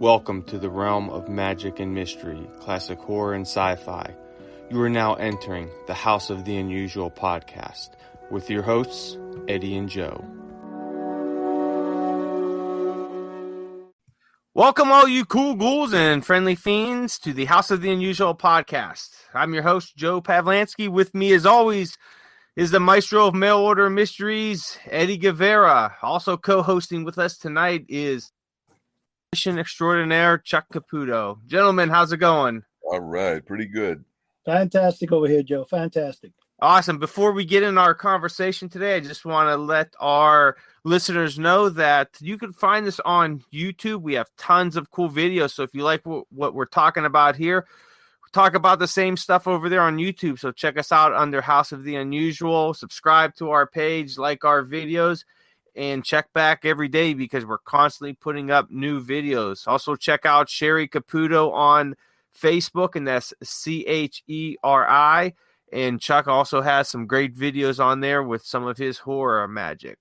Welcome to the realm of magic and mystery, classic horror and sci-fi. You are now entering the House of the Unusual podcast with your hosts, Eddie and Joe. Welcome all you cool ghouls and friendly fiends to the House of the Unusual podcast. I'm your host, Joe Pavlansky. With me as always is the maestro of mail order mysteries, Eddie Guevara. Also co-hosting with us tonight is mission extraordinaire Chuck Caputo. Gentlemen, how's it going? All right, pretty good. Fantastic over here, Joe. Fantastic. Awesome. Before we get in our conversation today, I just want to let our listeners know that you can find this on YouTube. We have tons of cool videos. So if you like what we're talking about here, we talk about the same stuff over there on YouTube. So check us out under House of the Unusual. Subscribe to our page, like our videos, and check back every day because we're constantly putting up new videos. Also check out Sherry Caputo on Facebook, and that's Cheri. And Chuck also has some great videos on there with some of his horror magic.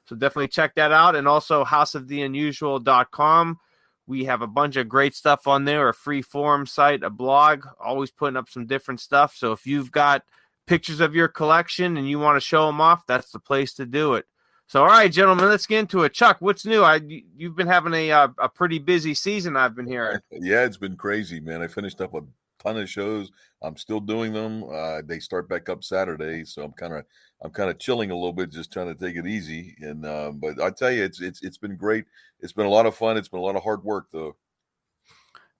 So definitely check that out. And also houseoftheunusual.com. We have a bunch of great stuff on there, a free forum site, a blog, always putting up some different stuff. So if you've got pictures of your collection and you want to show them off, that's the place to do it. So, all right, gentlemen, let's get into it. Chuck, what's new? You've been having a pretty busy season, I've been hearing. Yeah, it's been crazy, man. I finished up a ton of shows. I'm still doing them. They start back up Saturday, so I'm kind of chilling a little bit, just trying to take it easy. And but I tell you, it's been great. It's been a lot of fun. It's been a lot of hard work, though.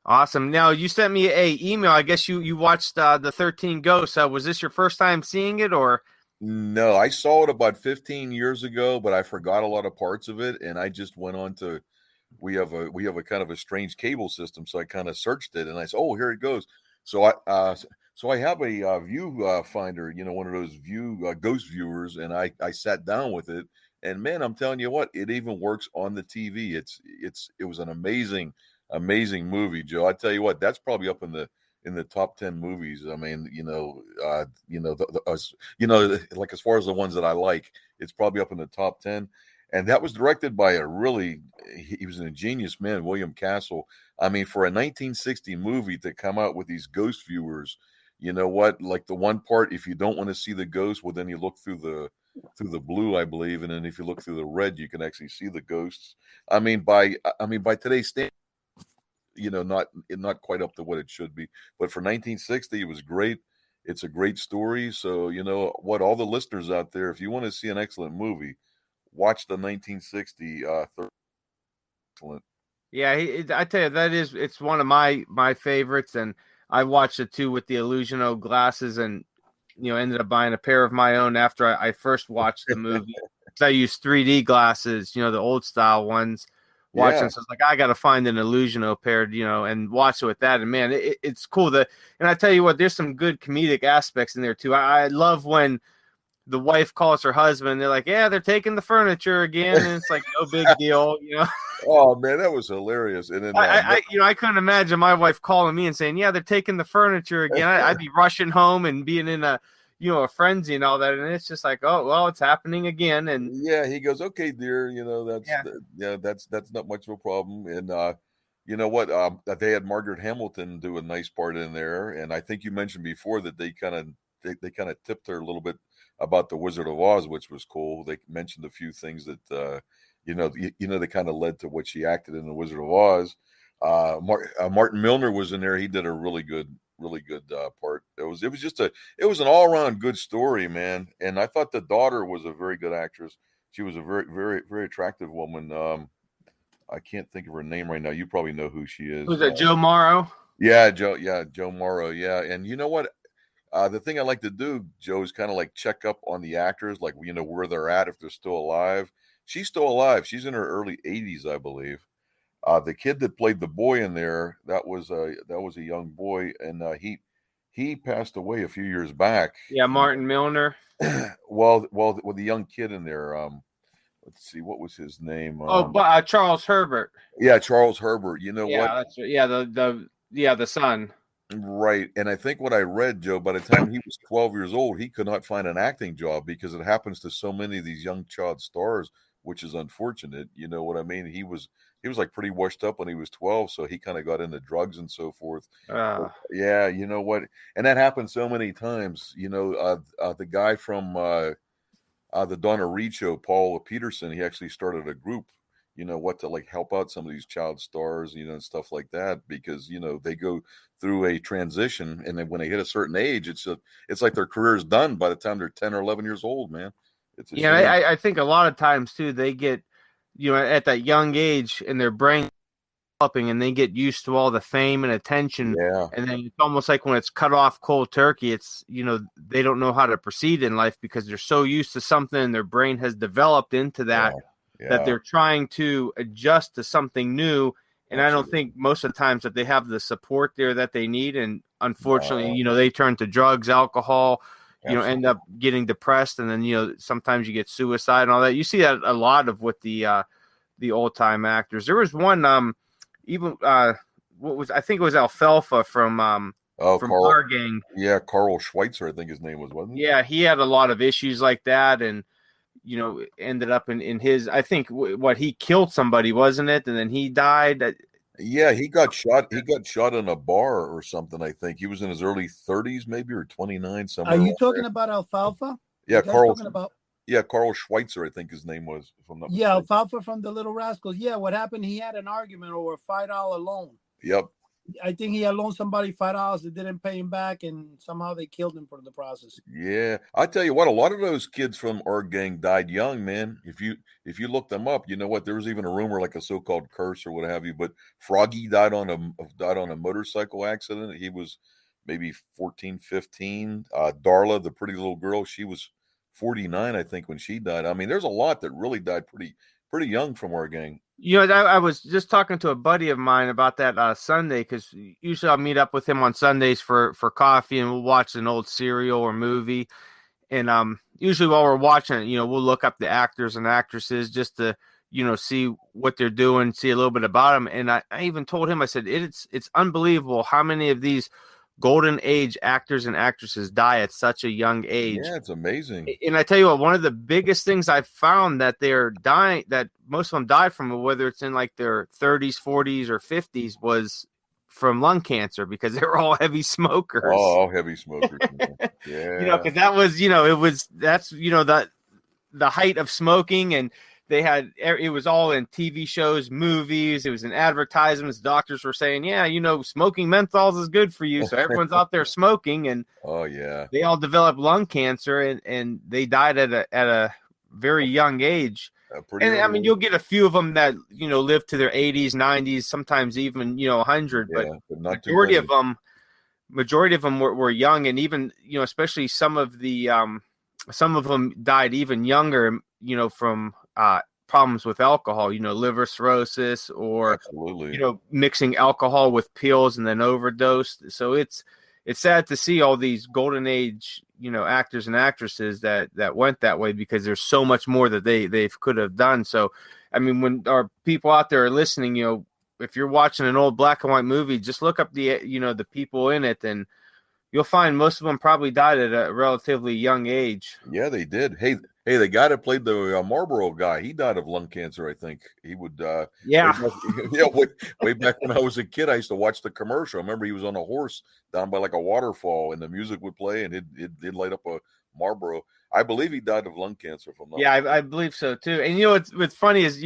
Awesome. Now you sent me a email. I guess you watched the 13 Ghosts. Was this your first time seeing it, or? No, I saw it about 15 years ago, but I forgot a lot of parts of it, and I just went on to. We have a kind of a strange cable system, so I kind of searched it, and I said, "Oh, here it goes." So I have a view finder, one of those ghost viewers, and I sat down with it, and man, I'm telling you what, it even works on the TV. It was an amazing movie, Joe. I tell you what, that's probably up in the top 10 movies. I mean, like as far as the ones that I like, it's probably up in the top 10. And that was directed by he was an ingenious man, William Castle. I mean, for a 1960 movie to come out with these ghost viewers, you know what? Like the one part, if you don't want to see the ghost, well, then you look through the blue, I believe, and then if you look through the red, you can actually see the ghosts. I mean, by today's standards, not quite up to what it should be, but for 1960, it was great. It's a great story. So all the listeners out there, if you want to see an excellent movie, watch the 1960 excellent. Yeah, I tell you, it's one of my favorites, and I watched it too with the Illusiono glasses, and ended up buying a pair of my own after I first watched the movie. I used 3D glasses, the old style ones. Watching, so I was like, I got to find an Illusiono pair, and watch it with that. And man, it's cool. And I tell you what, there's some good comedic aspects in there too. I love when the wife calls her husband. They're like, yeah, they're taking the furniture again, and it's like no big deal, Oh man, that was hilarious. And then I couldn't imagine my wife calling me and saying, yeah, they're taking the furniture again. I'd be rushing home and being in a frenzy and all that, and it's just like, oh well, it's happening again. And yeah, he goes, okay, dear, that's not much of a problem. And you know what, they had Margaret Hamilton do a nice part in there, and I think you mentioned before that they kind of tipped her a little bit about the Wizard of Oz, which was cool. They mentioned a few things that they kind of led to what she acted in the Wizard of Oz. Martin Milner was in there. He did a really good part. It was an all around good story, man. And I thought the daughter was a very good actress. She was a very, very, very attractive woman. I can't think of her name right now. You probably know who she is. Who's that? Joe Morrow? Yeah, Joe Morrow. Yeah. And you know what? The thing I like to do, Joe, is kind of like check up on the actors, like, where they're at, if they're still alive. She's still alive. She's in her early 80s, I believe. The kid that played the boy in there, that was a young boy, and he passed away a few years back. Yeah, Martin Milner. Well, with the young kid in there, let's see, what was his name? Charles Herbert. Yeah, Charles Herbert. You know what? That's the son. Right. And I think what I read, Joe, by the time he was 12 years old, he could not find an acting job because it happens to so many of these young child stars which is unfortunate. You know what I mean? He was like pretty washed up when he was 12, so he kind of got into drugs and so forth. But, yeah, you know what? And that happens so many times. You know, the guy from the Donna Reed show, Paul Peterson, he actually started a group, you know, what to like help out some of these child stars, you know, and stuff like that, because, you know, they go through a transition, and then when they hit a certain age, it's like their career is done by the time they're 10 or 11 years old, man. It's a Yeah, shame. I think a lot of times too, they get, at that young age and their brain developing and they get used to all the fame and attention. Yeah, And then it's almost like when it's cut off cold turkey, it's, they don't know how to proceed in life because they're so used to something and their brain has developed into that, yeah, that yeah, they're trying to adjust to something new. And I don't absolutely. think most of the times that they have the support there that they need. And unfortunately, No, they turn to drugs, alcohol, end absolutely. up getting depressed. And then, sometimes you get suicide and all that. You see that a lot of with the old time actors. There was one, even, I think it was Alfalfa Oh, from Carl. our gang. Yeah, Carl Schweitzer, I think his name was, wasn't Yeah. He had a lot of issues like that. And, ended up in his, I think what he killed somebody, wasn't it? And then he died. he? Yeah, he got shot. He got shot in a bar or something. I think he was in his early 30s, maybe, or 29, Are somewhere you around talking there. about Alfalfa? Yeah, You guys Carl. talking about? Yeah, Carl Schweitzer, I think his name was, if I'm not Yeah, mistaken. Alfalfa from the Little Rascals. Yeah, what happened? He had an argument over a $5 loan. Yep. I think he had loaned somebody $5 that didn't pay him back, and somehow they killed him for the process. Yeah, I tell you what, a lot of those kids from our gang died young, man. If you look them up, you know what? There was even a rumor, like a so-called curse or what have you. But Froggy died on a motorcycle accident. He was maybe 14, 15. Darla, the pretty little girl, she was 49, I think, when she died. I mean, there's a lot that really died pretty young from our gang. I was just talking to a buddy of mine about that Sunday, because usually I'll meet up with him on Sundays for coffee and we'll watch an old serial or movie. And usually while we're watching it, we'll look up the actors and actresses just to see what they're doing, see a little bit about them. And I even told him, I said it's unbelievable how many of these golden age actors and actresses die at such a young age. Yeah, it's amazing. And I tell you what, one of the biggest things I've found that they're dying, that most of them died from, whether it's in like their 30s, 40s, or 50s, was from lung cancer, because they were all heavy smokers. Oh, heavy smokers, man. Yeah, Because that was, that's, the height of smoking. And it was all in TV shows, movies, it was in advertisements. Doctors were saying, yeah, smoking menthols is good for you. So everyone's out there smoking, and oh yeah, they all developed lung cancer, and they died at a very young age. a pretty And I mean, early you'll age. get a few of them that, live to their 80s, 90s, sometimes even, 100, but Yeah, but not too majority of many. them were young. And even, especially some of them died even younger, from problems with alcohol, liver cirrhosis, or Absolutely. mixing alcohol with pills and then overdosed. So it's sad to see all these golden age, actors and actresses that went that way, because there's so much more that they could have done. So, I mean, when our people out there are listening, if you're watching an old black and white movie, just look up the people in it, and you'll find most of them probably died at a relatively young age. Yeah, they did. Hey, the guy that played the Marlboro guy, he died of lung cancer. I think he would. Way Yeah. back, yeah, way back when I was a kid, I used to watch the commercial. I remember he was on a horse down by like a waterfall, and the music would play, and it'd light up a Marlboro. I believe he died of lung cancer. If I'm not Yeah, I mistaken. believe so too. And what's funny is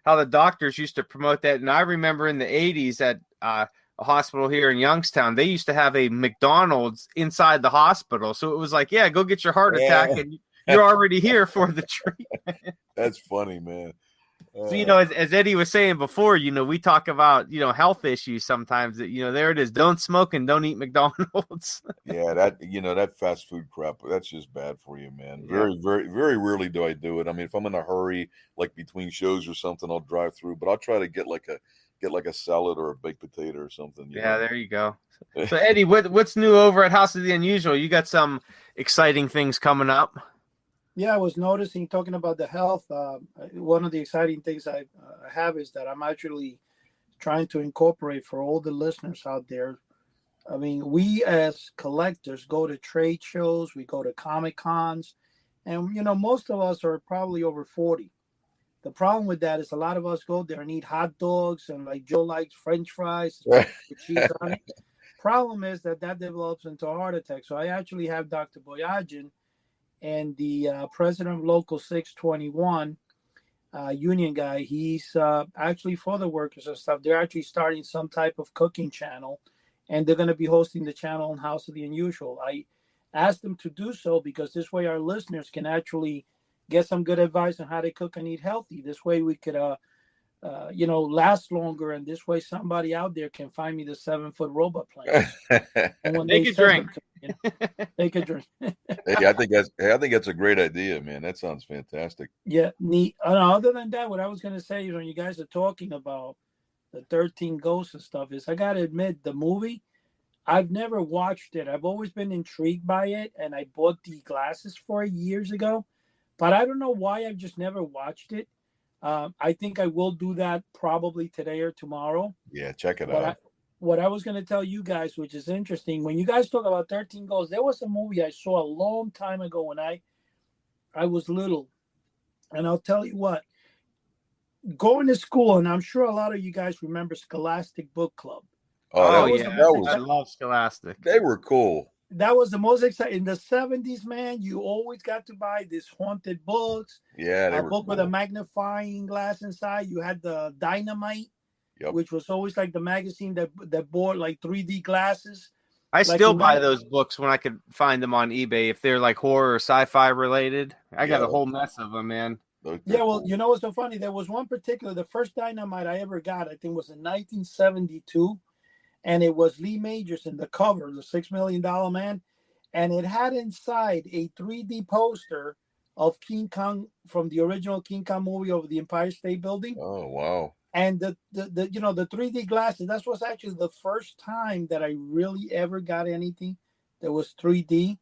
how the doctors used to promote that. And I remember in the 80s at a hospital here in Youngstown, they used to have a McDonald's inside the hospital. So it was like, yeah, go get your heart attack, Yeah, and you're already here for the treatment. that's funny, man. So, as Eddie was saying before, we talk about, health issues sometimes, that, there it is. Don't smoke and don't eat McDonald's. Yeah, that fast food crap, that's just bad for you, man. Yeah. Very, very, very rarely do I do it. I mean, if I'm in a hurry, like between shows or something, I'll drive through, but I'll try to get like a salad or a baked potato or something, Yeah, there you go. So Eddie, what's new over at House of the Unusual? You got some exciting things coming up? Yeah, I was noticing, talking about the health. One of the exciting things I have is that I'm actually trying to incorporate for all the listeners out there. I mean, we as collectors go to trade shows, we go to Comic Cons, and most of us are probably over 40. The problem with that is a lot of us go there and eat hot dogs and like Joe likes French fries, especially with cheese on it. Problem is that develops into a heart attack. So I actually have Dr. Boyajin and the president of Local 621, union guy. He's actually for the workers and stuff. They're actually starting some type of cooking channel, and they're going to be hosting the channel on House of the Unusual. I asked them to do so because this way our listeners can actually get some good advice on how to cook and eat healthy. This way we could, last longer, and this way somebody out there can find me the 7-foot robot plane. And when they could drink, they could drink. Hey, I think that's a great idea, man. That sounds fantastic. Yeah, neat. Other than that, what I was going to say is when you guys are talking about the 13 Ghosts and stuff is I got to admit the movie, I've never watched it. I've always been intrigued by it, and I bought the glasses for it years ago, but I don't know why I've just never watched it. I think I will do that probably today or tomorrow. Yeah, check it out. What I was going to tell you guys, which is interesting, when you guys talk about 13 Ghosts, there was a movie I saw a long time ago when I was little. And I'll tell you what, going to school, and I'm sure a lot of you guys remember Scholastic Book Club. Oh yeah, I love Scholastic. They were cool. That was the most exciting. In the 70s, man, you always got to buy these haunted books. Yeah, a book with a magnifying glass inside. You had the Dynamite, which was always like the magazine that bore like 3D glasses. I still buy those books when I could find them on eBay if they're like horror or sci-fi related. I got a whole mess of them, man. Yeah, well, you know what's so funny? There was one particular, the first Dynamite I ever got, I think was in 1972. And it was Lee Majors in the cover, the $6 Million Man. And it had inside a 3D poster of King Kong from the original King Kong movie over the Empire State Building. Oh, wow. And the 3D glasses, that was actually the first time that I really ever got anything that was 3D.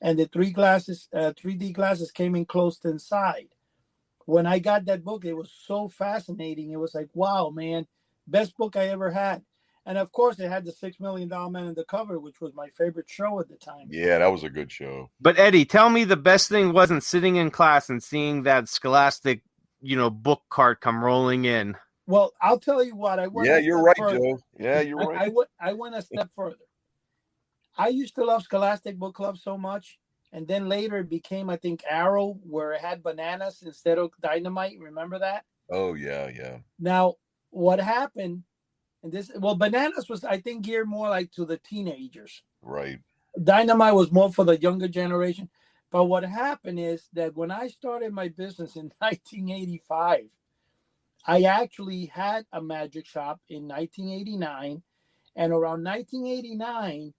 And the 3D glasses came enclosed inside. When I got that book, it was so fascinating. It was like, wow, man, best book I ever had. And of course, it had the $6 Million Man in the cover, which was my favorite show at the time. Yeah, that was a good show. But Eddie, tell me the best thing wasn't sitting in class and seeing that Scholastic, book cart come rolling in. Well, I'll tell you what. You're right, Joe. Yeah, you're right. I went a step further. I used to love Scholastic Book Club so much. And then later it became, I think, Arrow, where it had bananas instead of Dynamite. Remember that? Oh, yeah. Now, what happened... Bananas was, I think, geared more like to the teenagers. Right. Dynamite was more for the younger generation. But what happened is that when I started my business in 1985, I actually had a magic shop in 1989. And around 1989,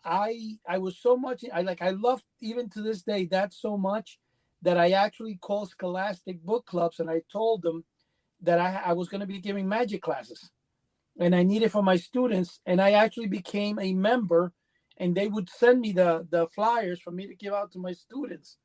I was so much, I loved, even to this day, that so much that I actually called Scholastic Book Clubs and I told them that I was going to be giving magic classes. And I need it for my students. And I actually became a member, and they would send me the flyers for me to give out to my students.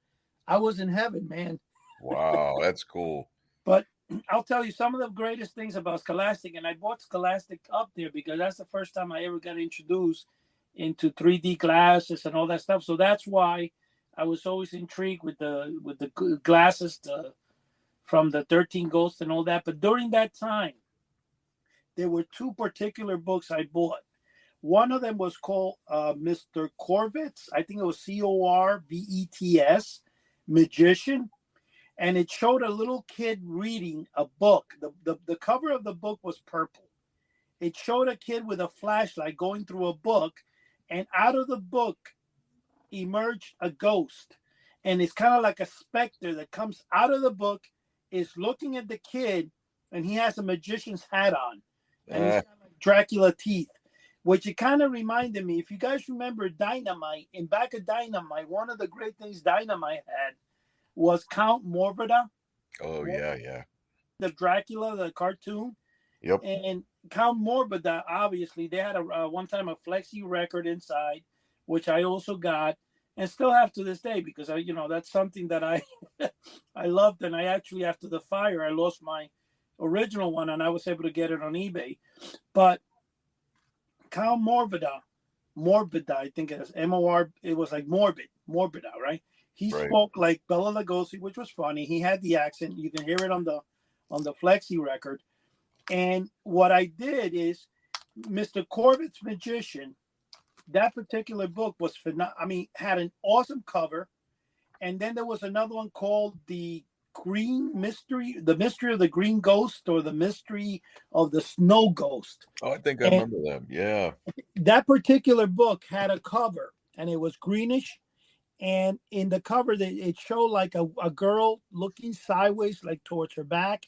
I was in heaven, man. Wow, that's cool. But I'll tell you some of the greatest things about Scholastic, and I bought Scholastic up there because that's the first time I ever got introduced into 3D glasses and all that stuff. So that's why I was always intrigued with the glasses from the 13 Ghosts and all that. But during that time, there were two particular books I bought. One of them was called Mr. Corvet's. I think it was Corvets, Magician. And it showed a little kid reading a book. The cover of the book was purple. It showed a kid with a flashlight going through a book. And out of the book emerged a ghost. And it's kind of like a specter that comes out of the book, is looking at the kid, and he has a magician's hat on. And he's got like Dracula teeth, which it kind of reminded me. If you guys remember Dynamite, in back of Dynamite, one of the great things Dynamite had was Count Morbida. Oh, yeah. The Dracula, the cartoon. Yep. And Count Morbida, obviously, they had one time a flexi record inside, which I also got and still have to this day because that's something that I loved. And I actually, after the fire, I lost my original one and I was able to get it on eBay. But Count Morbida, I think it is M-O-R, it was like Morbida, right? He spoke like Bela Lugosi, which was funny. He had the accent. You can hear it on on the Flexi record. And what I did is Mr. Corbett's Magician, that particular book was had an awesome cover. And then there was another one called The Mystery of the Green Ghost, or The Mystery of the Snow Ghost. Oh, I think I remember them. Yeah. That particular book had a cover, and it was greenish. And in the cover, it showed like a girl looking sideways, like towards her back.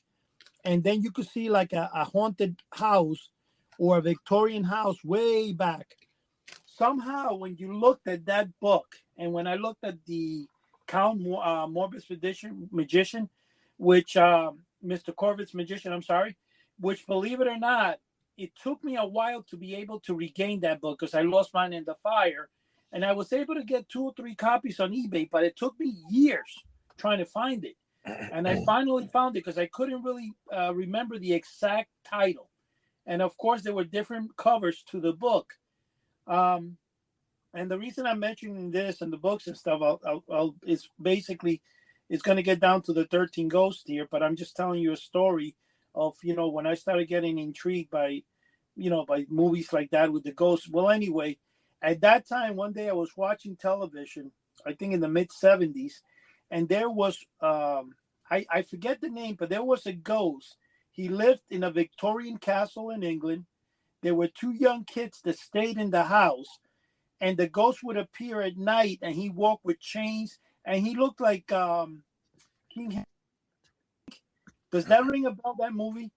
And then you could see like a haunted house or a Victorian house way back. Somehow, when you looked at that book, and when I looked at the Count Morbus Magician, which Mr. Corbett's Magician, I'm sorry, which, believe it or not, it took me a while to be able to regain that book because I lost mine in the fire. And I was able to get 2 or 3 copies on eBay, but it took me years trying to find it. And I finally found it because I couldn't really remember the exact title. And of course, there were different covers to the book. And the reason I'm mentioning this and the books and stuff, is basically, it's going to get down to the 13 Ghosts here, but I'm just telling you a story of, when I started getting intrigued by movies like that with the ghosts. Well, anyway, at that time, one day I was watching television, I think in the mid 70s, and there was, I forget the name, but there was a ghost. He lived in a Victorian castle in England. There were 2 young kids that stayed in the house. And the ghost would appear at night, and he walked with chains, and he looked like King. Does that ring a bell, that movie?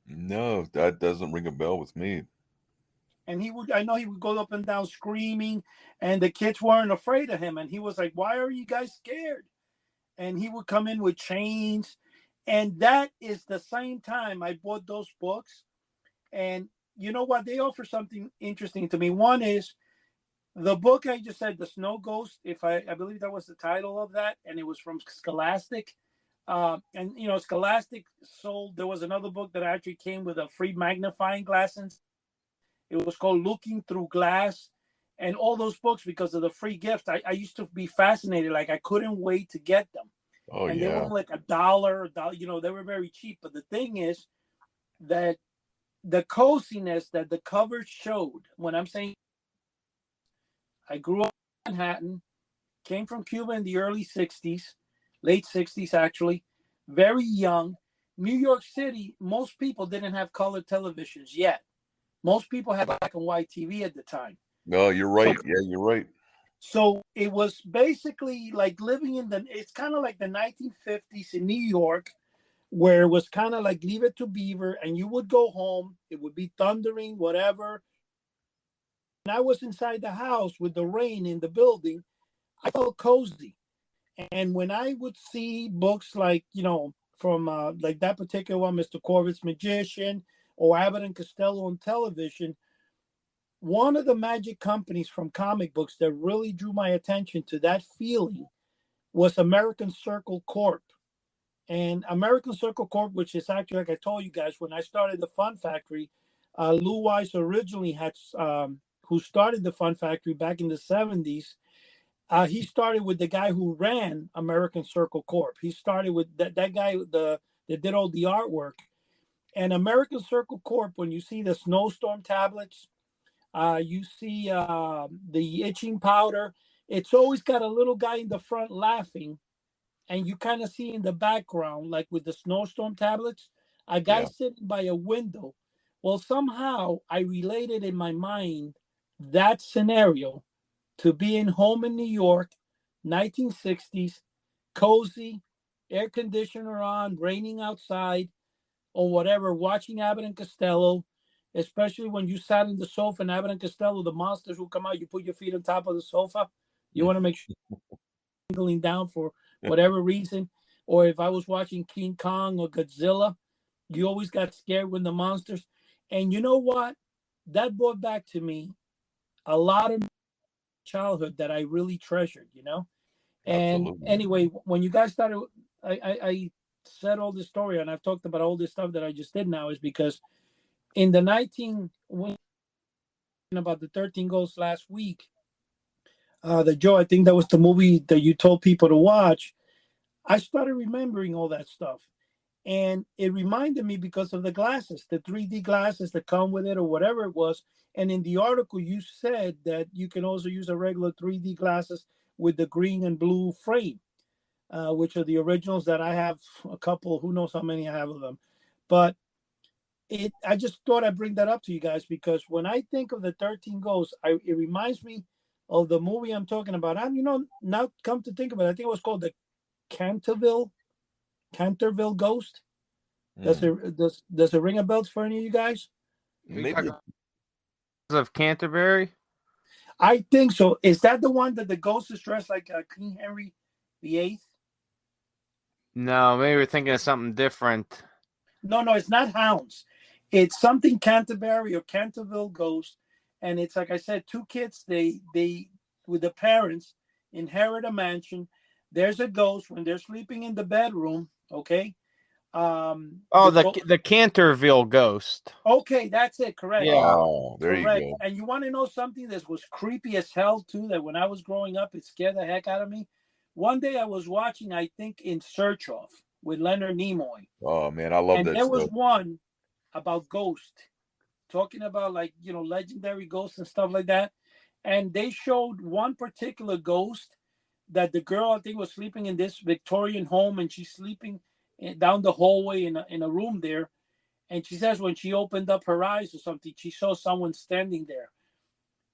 No, that doesn't ring a bell with me. And I know he would go up and down screaming, and the kids weren't afraid of him. And he was like, "Why are you guys scared?" And he would come in with chains. And that is the same time I bought those books. And you know what? They offer something interesting to me. One is, the book I just said, The Snow Ghost, I believe that was the title of that, and it was from Scholastic. And Scholastic sold. There was another book that actually came with a free magnifying glass. It was called Looking Through Glass, and all those books, because of the free gift, I used to be fascinated. Like, I couldn't wait to get them. Oh, and yeah. They were like $1. They were very cheap. But the thing is that the coziness that the cover showed. When I'm saying, I grew up in Manhattan, came from Cuba in the early 60s, late 60s, actually, very young. New York City, most people didn't have color televisions yet. Most people had black and white TV at the time. No, you're right. Yeah, you're right. So it was basically like living it's kind of like the 1950s in New York, where it was kind of like Leave It to Beaver, and you would go home, it would be thundering, whatever. And I was inside the house with the rain in the building. I felt cozy. And when I would see books like, from like that particular one, Mr. Corbett's Magician, or Abbott and Costello on television, one of the magic companies from comic books that really drew my attention to that feeling was American Circle Corp. And American Circle Corp, which is actually, like I told you guys, when I started the Fun Factory, Lou Weiss originally had, who started the Fun Factory back in the 70s. He started with the guy who ran American Circle Corp. He started with that guy that did all the artwork. And American Circle Corp, when you see the snowstorm tablets, you see the itching powder, it's always got a little guy in the front laughing. And you kind of see in the background, like with the snowstorm tablets, a guy sitting by a window. Well, somehow I related in my mind that scenario to being home in New York, 1960s, cozy, air conditioner on, raining outside, or whatever, watching Abbott and Costello, especially when you sat in the sofa and Abbott and Costello, the monsters will come out, you put your feet on top of the sofa. You want to make sure you're angling down for whatever reason. Or if I was watching King Kong or Godzilla, you always got scared when the monsters. And you know what? That brought back to me a lot of childhood that I really treasured, And Absolutely. anyway, when you guys started, I said all this story, and I've talked about all this stuff that I just did now, is because in the about the 13 Ghosts last week, the Joe, I think that was the movie that you told people to watch. I started remembering all that stuff. And it reminded me because of the glasses, the 3D glasses that come with it or whatever it was. And in the article, you said that you can also use a regular 3D glasses with the green and blue frame, which are the originals that I have a couple, who knows how many I have of them. But I just thought I'd bring that up to you guys because when I think of the 13 Ghosts, it reminds me of the movie I'm talking about. And, now come to think of it, I think it was called the Canterville Ghost. Does it ring a bell for any of you guys? Maybe of Canterbury. I think so. Is that the one that the ghost is dressed like King Henry VIII? No, maybe we're thinking of something different. No, it's not Hounds. It's something Canterbury or Canterville Ghost, and it's like I said, two kids. They with the parents inherit a mansion. There's a ghost when they're sleeping in the bedroom. Okay. The Canterville Ghost. Okay, that's it. Correct. Yeah. Oh, there correct. You go. And you want to know something that was creepy as hell too? That when I was growing up, it scared the heck out of me. One day I was watching, I think, In Search Of with Leonard Nimoy. Oh man, I love and that. There was one about ghosts, talking about legendary ghosts and stuff like that. And they showed one particular ghost that the girl, I think, was sleeping in this Victorian home, and she's sleeping down the hallway in a room there. And she says when she opened up her eyes or something, she saw someone standing there.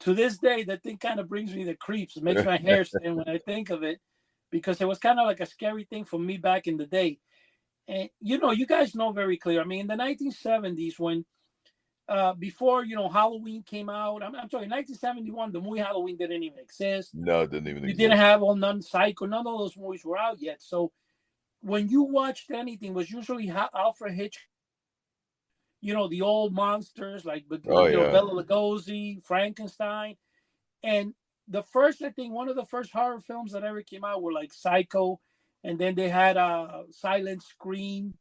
To this day, that thing kind of brings me the creeps. It makes my hair stand when I think of it, because it was kind of like a scary thing for me back in the day. And, you guys know very clear. I mean, in the 1970s, when before, Halloween came out, I'm talking 1971, the movie Halloween didn't even exist. No, it didn't even exist. You didn't have none Psycho, none of those movies were out yet. So when you watched anything, it was usually Alfred Hitchcock, the old monsters like Bela Lugosi, Frankenstein. And I think one of the first horror films that ever came out were like Psycho. And then they had Silent Scream,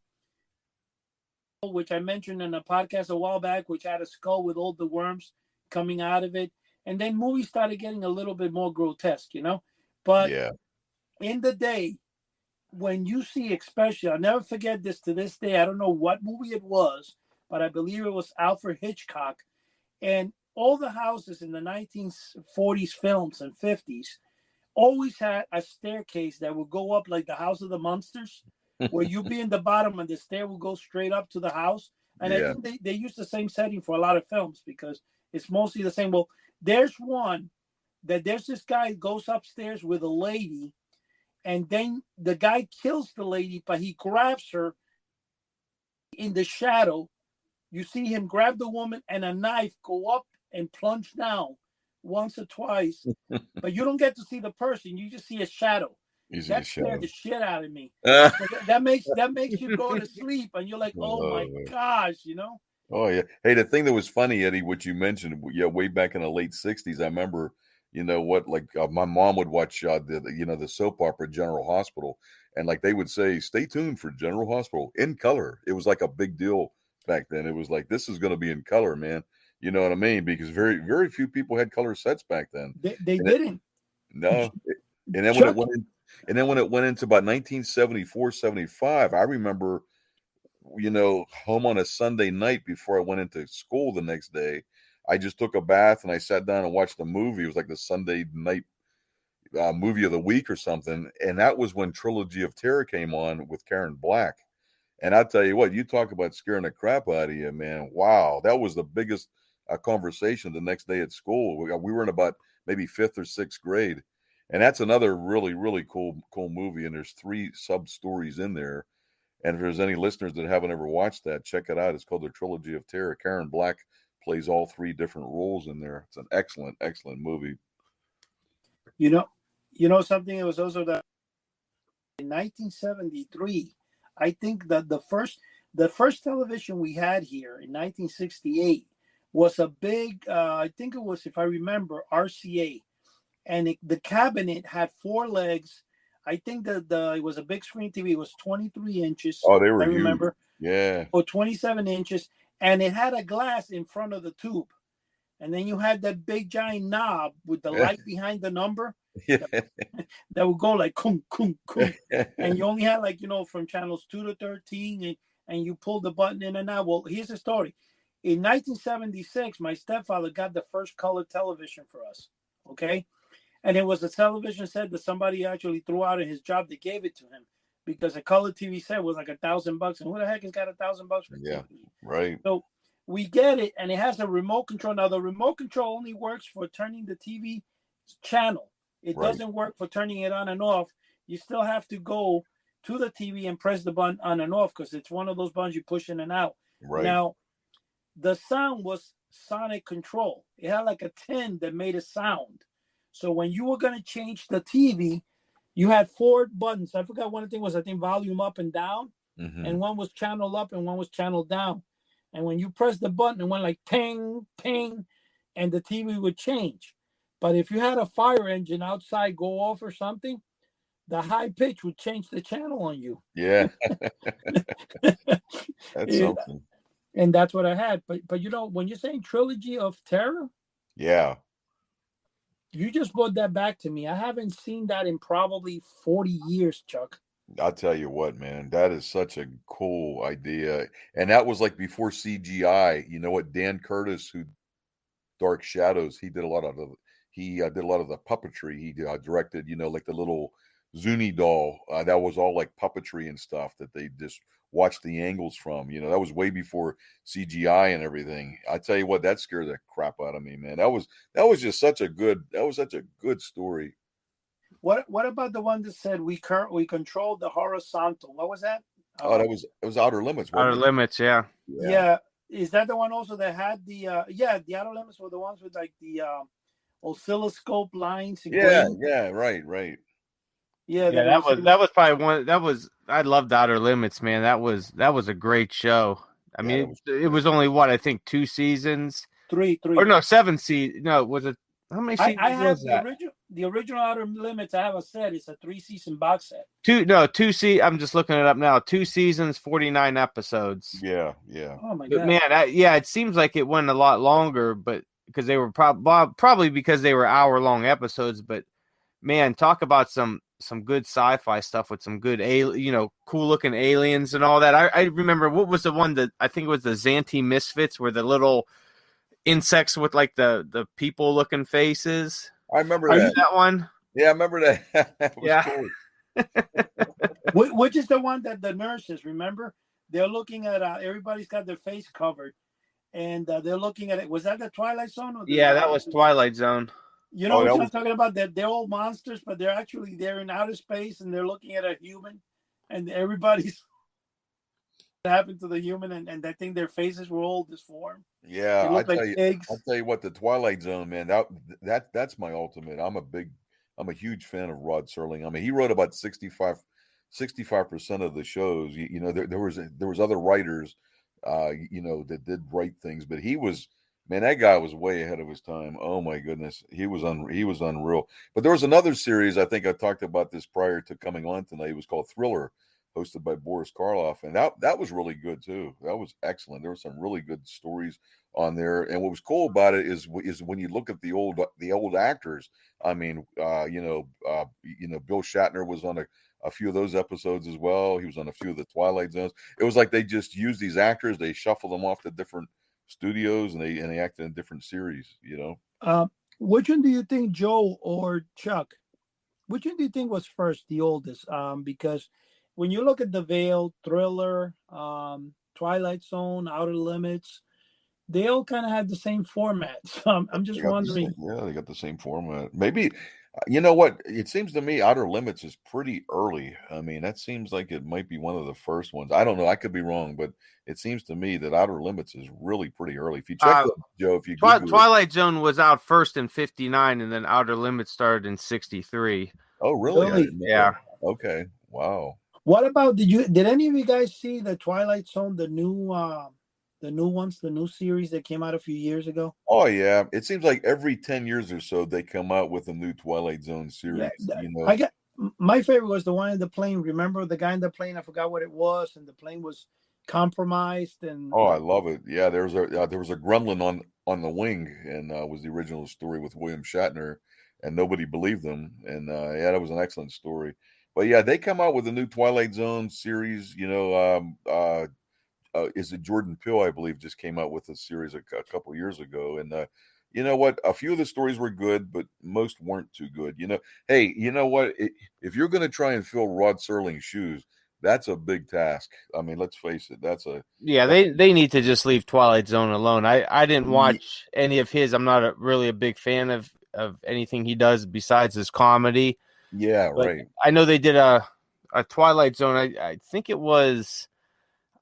which I mentioned in a podcast a while back, which had a skull with all the worms coming out of it. And then movies started getting a little bit more grotesque, But in the day, when you see, especially, I'll never forget this to this day, I don't know what movie it was, but I believe it was Alfred Hitchcock. And all the houses in the 1940s films and 50s always had a staircase that would go up like the House of the Monsters, where you'd be in the bottom and the stair would go straight up to the house. And I think they use the same setting for a lot of films because it's mostly the same. Well, there's one that there's this guy who goes upstairs with a lady, and then the guy kills the lady, but he grabs her in the shadow. You see him grab the woman and a knife go up and plunge down once or twice, but you don't get to see the person. You just see a shadow. That scared the shit out of me. So that makes you go to sleep, and you're like, oh my gosh, Oh yeah. Hey, the thing that was funny, Eddie, what you mentioned, way back in the late '60s, I remember, my mom would watch the soap opera General Hospital, and like they would say, stay tuned for General Hospital in color. It was like a big deal back then. It was like, this is going to be in color, man. You know what I mean? Because very, very few people had color sets back then. They didn't. No. And then when it went into about 1974, 75, I remember, home on a Sunday night before I went into school the next day, I just took a bath and I sat down and watched a movie. It was like the Sunday night movie of the week or something. And that was when Trilogy of Terror came on with Karen Black. And I tell you what, you talk about scaring the crap out of you, man. Wow. That was the biggest conversation the next day at school. We were in about maybe 5th or 6th grade. And that's another really, really cool movie. And there's 3 sub stories in there. And if there's any listeners that haven't ever watched that, check it out. It's called The Trilogy of Terror. Karen Black plays all 3 different roles in there. It's an excellent, excellent movie. You know something. It was also that in 1973, I think that the first television we had here in 1968 was a big, I think it was, if I remember, RCA. And the cabinet had 4 legs. I think that it was a big screen TV. It was 23 inches. Oh, they were I remember. Huge. Yeah. Or 27 inches. And it had a glass in front of the tube. And then you had that big giant knob with the light behind the number. Yeah. that would go like kung kung kung, and you only had like from channels 2 to 13, and you pull the button in and out. Well, here's the story. In 1976, my stepfather got the first color television for us. Okay, and it was a television set that somebody actually threw out in his job. They gave it to him because a color TV set was like $1,000, and who the heck has got $1,000 for Yeah, TV? right. So we get it, and it has a remote control. Now the remote control only works for turning the TV channel. It doesn't work for turning it on and off. You still have to go to the TV and press the button on and off because it's one of those buttons you push in and out. Right. Now, the sound was sonic control. It had like a tin that made a sound. So when you were going to change the TV, you had 4 buttons. I forgot one thing was, I think, volume up and down. And one was channel up and one was channel down. And when you press the button, it went like ting, ting, and the TV would change. But if you had a fire engine outside go off or something, the high pitch would change the channel on you. Yeah. That's something. And that's what I had. But when you're saying Trilogy of Terror, yeah, you just brought that back to me. I haven't seen that in probably 40 years, Chuck. I'll tell you what, man, that is such a cool idea. And that was like before CGI. You know what? Dan Curtis, who Dark Shadows, he did a lot of the puppetry. He directed, like the little Zuni doll. That was all like puppetry and stuff that they just watched the angles from. That was way before CGI and everything. I tell you what, that scared the crap out of me, man. That was just such a good story. What about the one that said we control the horizontal? What was that? It was Outer Limits. Outer Limits, yeah. Is that the one also that had the the Outer Limits were the ones with like the oscilloscope lines? Right. Yeah, that was probably one. I loved Outer Limits, man. That was a great show. I mean, it was only I think 2 seasons. 3. Or no, 7 seasons. No, was it? How many seasons I have was that? the original Outer Limits. I have a set. It's a 3-season box set. 2 I'm just looking it up now. 2 seasons, 49 episodes. Yeah. Oh my God. Man, it seems like it went a lot longer, but because they were probably because they were hour-long episodes. But man, talk about some good sci-fi stuff with some good cool-looking aliens and all that. I remember, what was the one that I think it was the Xanthi Misfits, where the little insects with like the people looking faces. I remember that one. Yeah, I remember that. That was cool. Which is the one that the nurses, remember, they're looking at everybody's got their face covered, and they're looking at it. Was that the Twilight Zone? That was Twilight Zone. You know what I'm talking about? They're all monsters, but they're in outer space, and they're looking at a human, and everybody's happened to the human, and I think their faces were all disformed. Yeah, I'll tell you what, the Twilight Zone, man, that's my ultimate. I'm a huge fan of Rod Serling. I mean, he wrote about 65% of the shows. There was other writers, that did write things, but that guy was way ahead of his time. Oh my goodness, he was unreal. But there was another series, I think I talked about this prior to coming on tonight. It was called Thriller, hosted by Boris Karloff, and that was really good too. That was excellent. There were some really good stories on there, and what was cool about it is when you look at the old actors. I mean, Bill Shatner was on a few of those episodes as well. He was on a few of the Twilight Zones. It was like they just used these actors, they shuffled them off to different studios, and they acted in different series. Which one do you think, Joe or Chuck? Which one do you think was first, the oldest? Because when you look at The Veil, Thriller, Twilight Zone, Outer Limits, they all kind of had the same format. So I'm just wondering. They got the same format. Maybe, you know what? It seems to me Outer Limits is pretty early. I mean, that seems like it might be one of the first ones. I don't know. I could be wrong, but it seems to me that Outer Limits is really pretty early. If you check it, Joe, if you Twilight Zone was out first in 59, and then Outer Limits started in 63. Oh, really? Yeah. Okay. Wow. What about, did any of you guys see the Twilight Zone, the new ones, the new series that came out a few years ago? Oh yeah, it seems like every 10 years or so they come out with a new Twilight Zone series. Yeah, my favorite was the one in the plane. Remember the guy in the plane? I forgot what it was, and the plane was compromised. And I love it. Yeah, there was a gremlin on the wing, and was the original story with William Shatner. and nobody believed them. And yeah, that was an excellent story. But yeah, they come out with a new Twilight Zone series. Is it Jordan Peele, I believe, just came out with a series a couple years ago. And you know what? A few of the stories were good, but most weren't too good. Hey, you know what? If you're going to try and fill Rod Serling's shoes, that's a big task. I mean, let's face it. They need to just leave Twilight Zone alone. I didn't Ye- watch any of his. I'm not really a big fan of anything he does besides his comedy. yeah, But right. I know they did a Twilight Zone. I think it was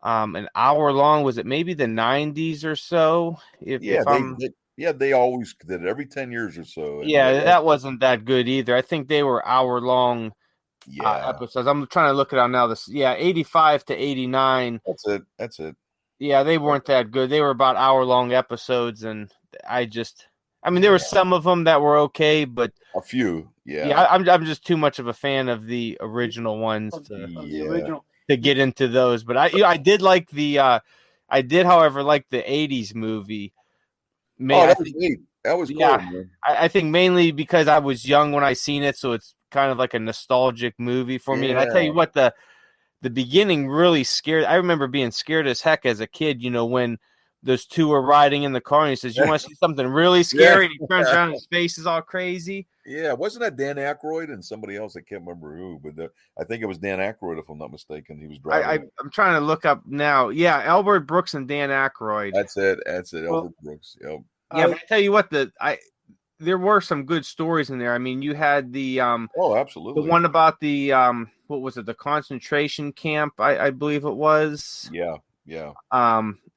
an hour long. Was it maybe the 90s or so? Yeah, If I'm they always did it every 10 years or so. And Yeah, that wasn't that good either. I think they were hour long yeah, episodes. I'm trying to look it out now. 85 to 89. that's it. Yeah, they weren't that good. They were about hour long episodes, and I mean, there were Yeah, some of them that were okay, but a few. yeah, Yeah, I'm just too much of a fan of the original ones of the yeah. original. to get into those. But I did like I did, however, like the '80s movie. Oh, I that was think, neat. That was cool, yeah, man. I think mainly because I was young when I seen it, so it's kind of like a nostalgic movie for me. And I tell you Yeah. what, the beginning really scared. I remember being scared as heck as a kid. When those two were riding in the car, and he says, "You want to see something really Yeah. scary?" And he turns around, and his face is all crazy. Yeah, wasn't that Dan Aykroyd and somebody else? I can't remember who, but I think it was Dan Aykroyd, if I'm not mistaken. He was driving. I'm trying to look up now. Yeah, Albert Brooks and Dan Aykroyd. That's it. That's it. Well, Albert Brooks. Yep. Yeah, but I tell you what, there were some good stories in there. I mean, you had Oh, the absolutely. one about the what was it, the concentration camp, I believe it was. Yeah. Yeah.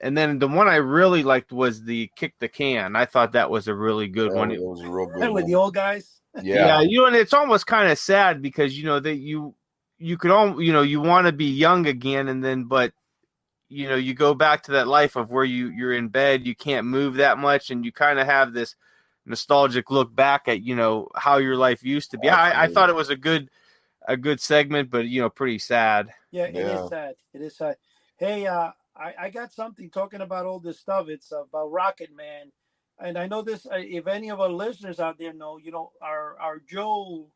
And then the one I really liked was the kick the can. I thought that was a really good one. That was a real good with one. the old guys. Yeah. Yeah, and it's almost kind of sad because that you could all you want to be young again, and then but you go back to that life of where you're in bed, you can't move that much, and you kind of have this nostalgic look back at how your life used to be. I Absolutely. thought it was a good segment, but pretty sad. Yeah, it is Yeah. sad. It is sad. Hey, I got something talking about all this stuff. It's about Rocket Man, and I know this. If any of our listeners out there know, our Joe,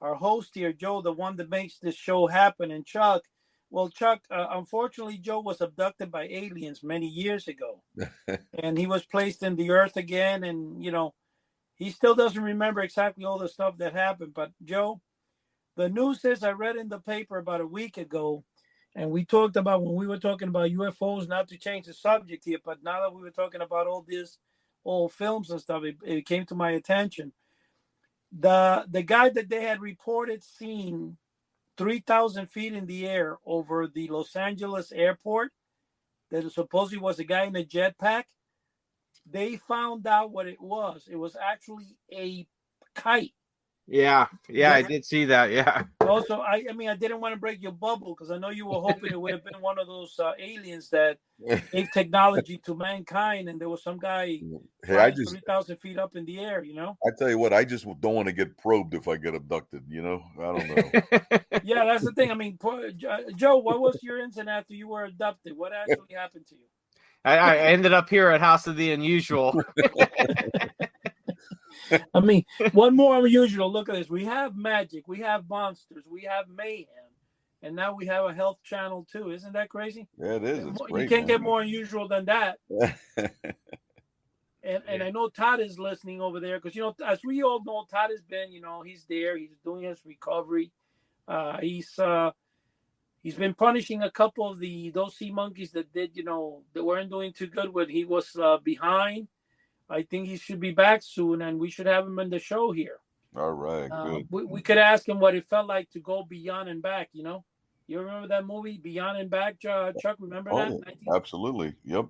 our host here, Joe, the one that makes this show happen, and Chuck. Well, Chuck, unfortunately, Joe was abducted by aliens many years ago, and he was placed in the Earth again, and he still doesn't remember exactly all the stuff that happened. But Joe, the news is I read in the paper about a week ago, and we talked about when we were talking about UFOs, not to change the subject here, but now that we were talking about all these old films and stuff, it came to my attention. The guy that they had reported seeing 3,000 feet in the air over the Los Angeles airport, that supposedly was a guy in a jetpack, they found out what it was. It was actually a kite. Yeah, I did see that. Yeah. Also, I mean, I didn't want to break your bubble because I know you were hoping it would have been one of those aliens that gave technology to mankind, and there was some guy flying 3,000 feet up in the air. I tell you what, I just don't want to get probed if I get abducted. I don't know. Yeah, that's the thing. I mean, Joe, what was your incident after you were abducted? What actually happened to you? I ended up here at House of the Unusual. I mean, one more unusual. Look at this. We have magic. We have monsters. We have mayhem. And now we have a health channel too. Isn't that crazy? Yeah, it is. It's great, you can't get more unusual than that. And I know Todd is listening over there because, as we all know, Todd has been, he's there. He's doing his recovery. He's been punishing a couple of those sea monkeys that did, that weren't doing too good when he was behind. I think he should be back soon, and we should have him in the show here. All right, good. We could ask him what it felt like to go beyond and back. You remember that movie, Beyond and Back, Chuck? Remember that? Absolutely. Yep.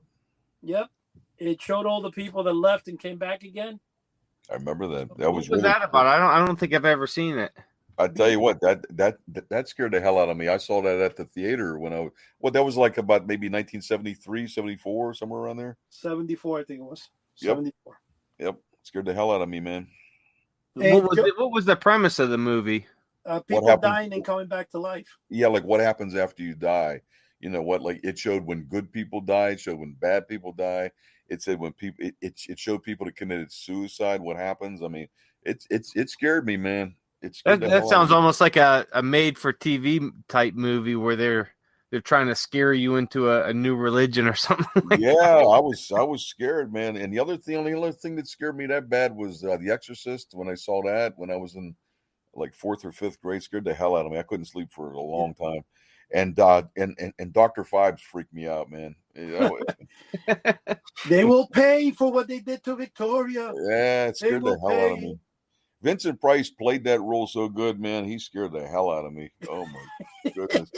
It showed all the people that left and came back again. I remember that. What was that about? I don't think I've ever seen it. I tell you what, that scared the hell out of me. I saw that at the theater that was like about maybe 1973, 74, somewhere around there. 74, I think it was. Yep. 74. Yep. Scared the hell out of me, man. Hey, what was the premise of the movie? People dying and coming back to life. Yeah, like what happens after you die. You know what? Like it showed when good people die. It showed when bad people die. It said when people. It showed people that committed suicide. What happens? I mean, it scared me, man. It scared the That hell out of sounds me. almost like a made for TV type movie where they're trying to scare you into a new religion or something like Yeah, that. I was scared, man. And only other thing that scared me that bad was The Exorcist. When I saw that when I was in like fourth or fifth grade, scared the hell out of me. I couldn't sleep for a long time. And Dr. Phibes freaked me out, man. They will pay for what they did to Victoria. Yeah, it They scared the will hell out of pay. me. Vincent Price played that role so good, man. He scared the hell out of me. Oh my goodness.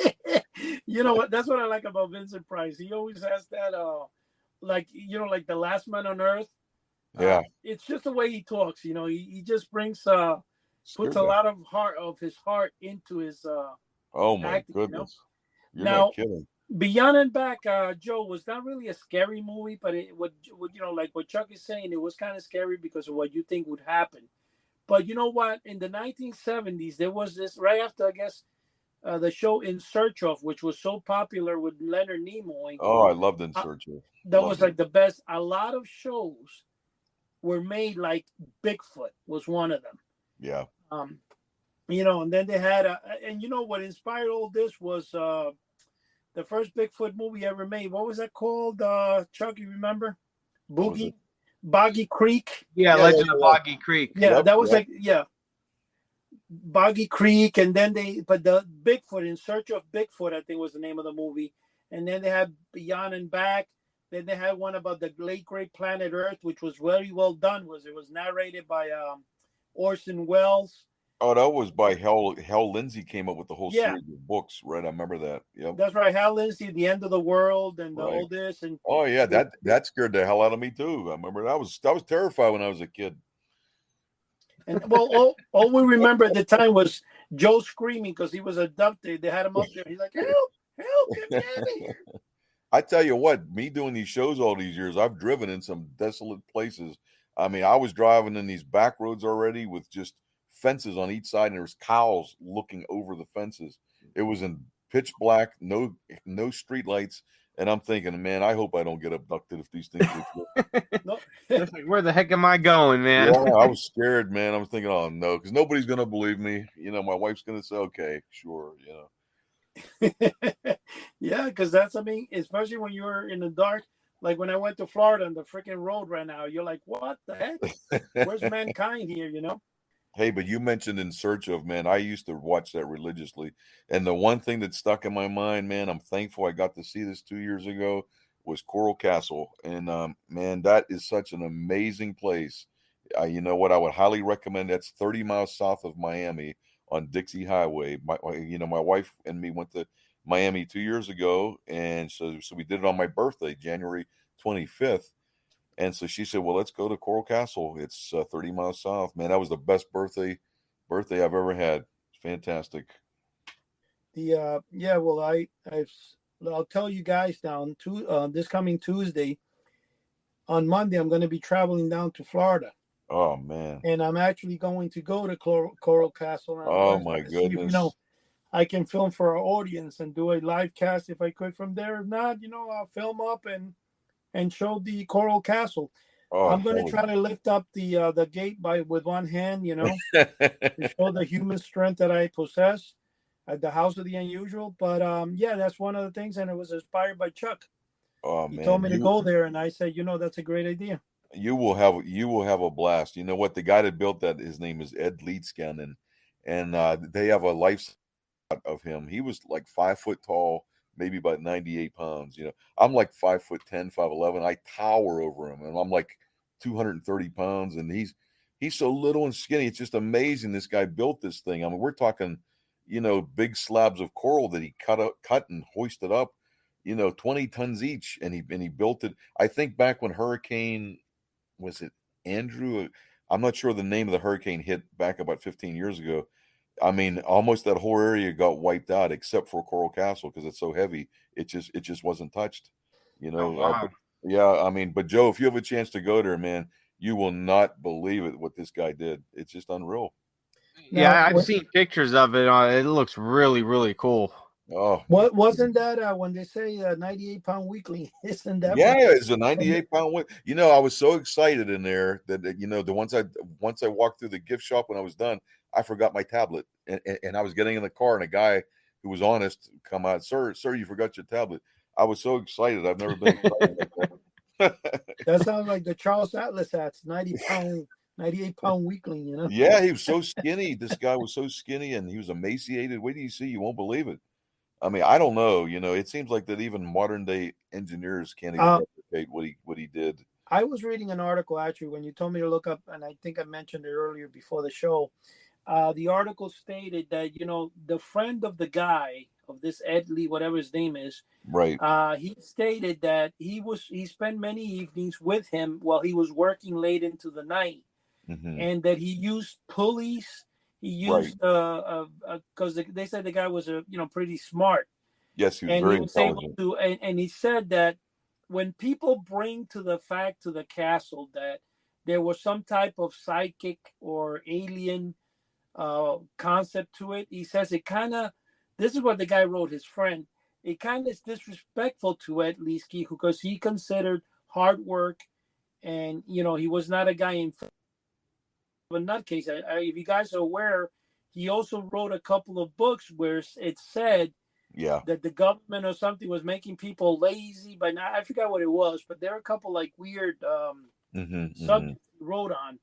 You know what? That's what I like about Vincent Price. He always has that, like like the last man on earth. Yeah, It's just the way he talks. He just puts scared a the. lot of his heart into his Oh my acting. goodness. You're not Now, kidding. Beyond and Back, Joe, was not really a scary movie, but it would, like what Chuck is saying, it was kind of scary because of what you think would happen. But you know what? In the 1970s, there was this right after, I guess, the show In Search of, which was so popular with Leonard Nimoy. Oh, I loved In Uh, Search of. that was Loved it. like the best. A lot of shows were made like Bigfoot was one of them. Yeah. Um, and then they had and what inspired all this was the first Bigfoot movie ever made. What was that called? Chuck, you remember? What was it? Boggy Creek. Yeah, Yeah, yeah, Legend of yeah. Boggy Creek. Yeah, Yep, that was yep. like Boggy Creek, and then but the Bigfoot, In Search of Bigfoot, I think was the name of the movie. And then they had Beyond and Back. Then they had one about the late great planet Earth, which was very well done. It was narrated by Orson Welles. Oh, that was by Hal Lindsey came up with the whole Yeah, series of books, right? I remember that. Yep. that's right. Hal Lindsey, The End of the World, and Right. all this, and Oh yeah, that scared the hell out of me too. I remember that was terrified when I was a kid. well, all we remember at the time was Joe screaming because he was abducted. They had him up there. He's like, "Help! Help! Get me out of here!" I tell you what, me doing these shows all these years, I've driven in some desolate places. I mean, I was driving in these back roads already with just fences on each side, and there's cows looking over the fences. It was in pitch black, no street lights, and I'm thinking, man, I hope I don't get abducted if these things are true. No. It's like, where the heck am I going, man? Yeah, I was scared, man. I was thinking, oh no, because nobody's gonna believe me. My wife's gonna say, okay, sure, Yeah, because I mean, especially when you're in the dark, like when I went to Florida and the freaking road ran out, you're like, what the heck? Where's mankind here, Hey, but you mentioned In Search of, man. I used to watch that religiously. And the one thing that stuck in my mind, man, I'm thankful I got to see this 2 years ago, was Coral Castle. And man, that is such an amazing place. You know what? I would highly recommend. That's 30 miles south of Miami on Dixie Highway. My wife and me went to Miami 2 years ago, and so we did it on my birthday, January 25th. And so she said, "Well, let's go to Coral Castle. It's 30 miles south." Man, that was the best birthday I've ever had. It's fantastic. Yeah, well, I'll tell you guys down to this coming Tuesday. On Monday, I'm going to be traveling down to Florida, Oh man. and I'm actually going to go to Coral Castle. And I'm Oh going my to see if goodness. I can film for our audience and do a live cast if I could from there. If not, I'll film up and show the Coral Castle. Oh I'm going to hell try to lift up the gate with one hand, yeah. to show the human strength that I possess at the House of the Unusual. But yeah, that's one of the things, and it was inspired by Chuck. Oh He told man, me to go there, and I said, that's a great idea. you will have a blast. You know what? The guy that built that, his name is Ed Leedscan, and they have a life of him. He was like 5 foot tall, maybe about 98 pounds. I'm like 5'10", 5'11". I tower over him, and I'm like 230 pounds, and he's so little and skinny. It's just amazing. This guy built this thing. I mean, we're talking, big slabs of coral that he cut and hoisted up, 20 tons each, and he built it. I think back when Hurricane, was it Andrew? I'm not sure the name of the hurricane hit back about 15 years ago. I mean, almost that whole area got wiped out except for Coral Castle because it's so heavy. It just wasn't touched. Oh But wow. yeah, I mean, but Joe, if you have a chance to go there, man, you will not believe it what this guy did. It's just unreal. Now, Yeah, I've seen pictures of it. It looks really, really cool. Oh, What wasn't that when they say 98-pound weekly? Isn't that yeah, from? it's a 98-pound weight. I was so excited in there that the once I walked through the gift shop when I was done, I forgot my tablet, and I was getting in the car, and a guy who was honest come out, sir, you forgot your tablet. I was so excited. I've never been excited like that. That sounds like the Charles Atlas hats, 90-pound, 98-pound weakling. Yeah, he was so skinny. This guy was so skinny, and he was emaciated. Wait till you see, you won't believe it. I mean, I don't know. It seems like that even modern day engineers can't even Uh, replicate what he did. I was reading an article actually when you told me to look up, and I think I mentioned it earlier before the show. The article stated that the friend of the guy of this Ed Lee, whatever his name is, Right. he stated that he spent many evenings with him while he was working late into the night, Mm-hmm. and that he used pulleys. He Right. used because they said the guy was pretty smart, Yes, he was and very he was able intelligent. to. And he said that when people bring to the castle that there was some type of psychic or alien concept to it, he says it kind of. This is what the guy wrote. His friend. It kind of is disrespectful to Ed Leesky because he considered hard work, and he was not a guy in a nutcase. If you guys are aware, he also wrote a couple of books where it said Yeah. that the government or something was making people lazy. But now I forgot what it was. But there are a couple like weird subjects he wrote on,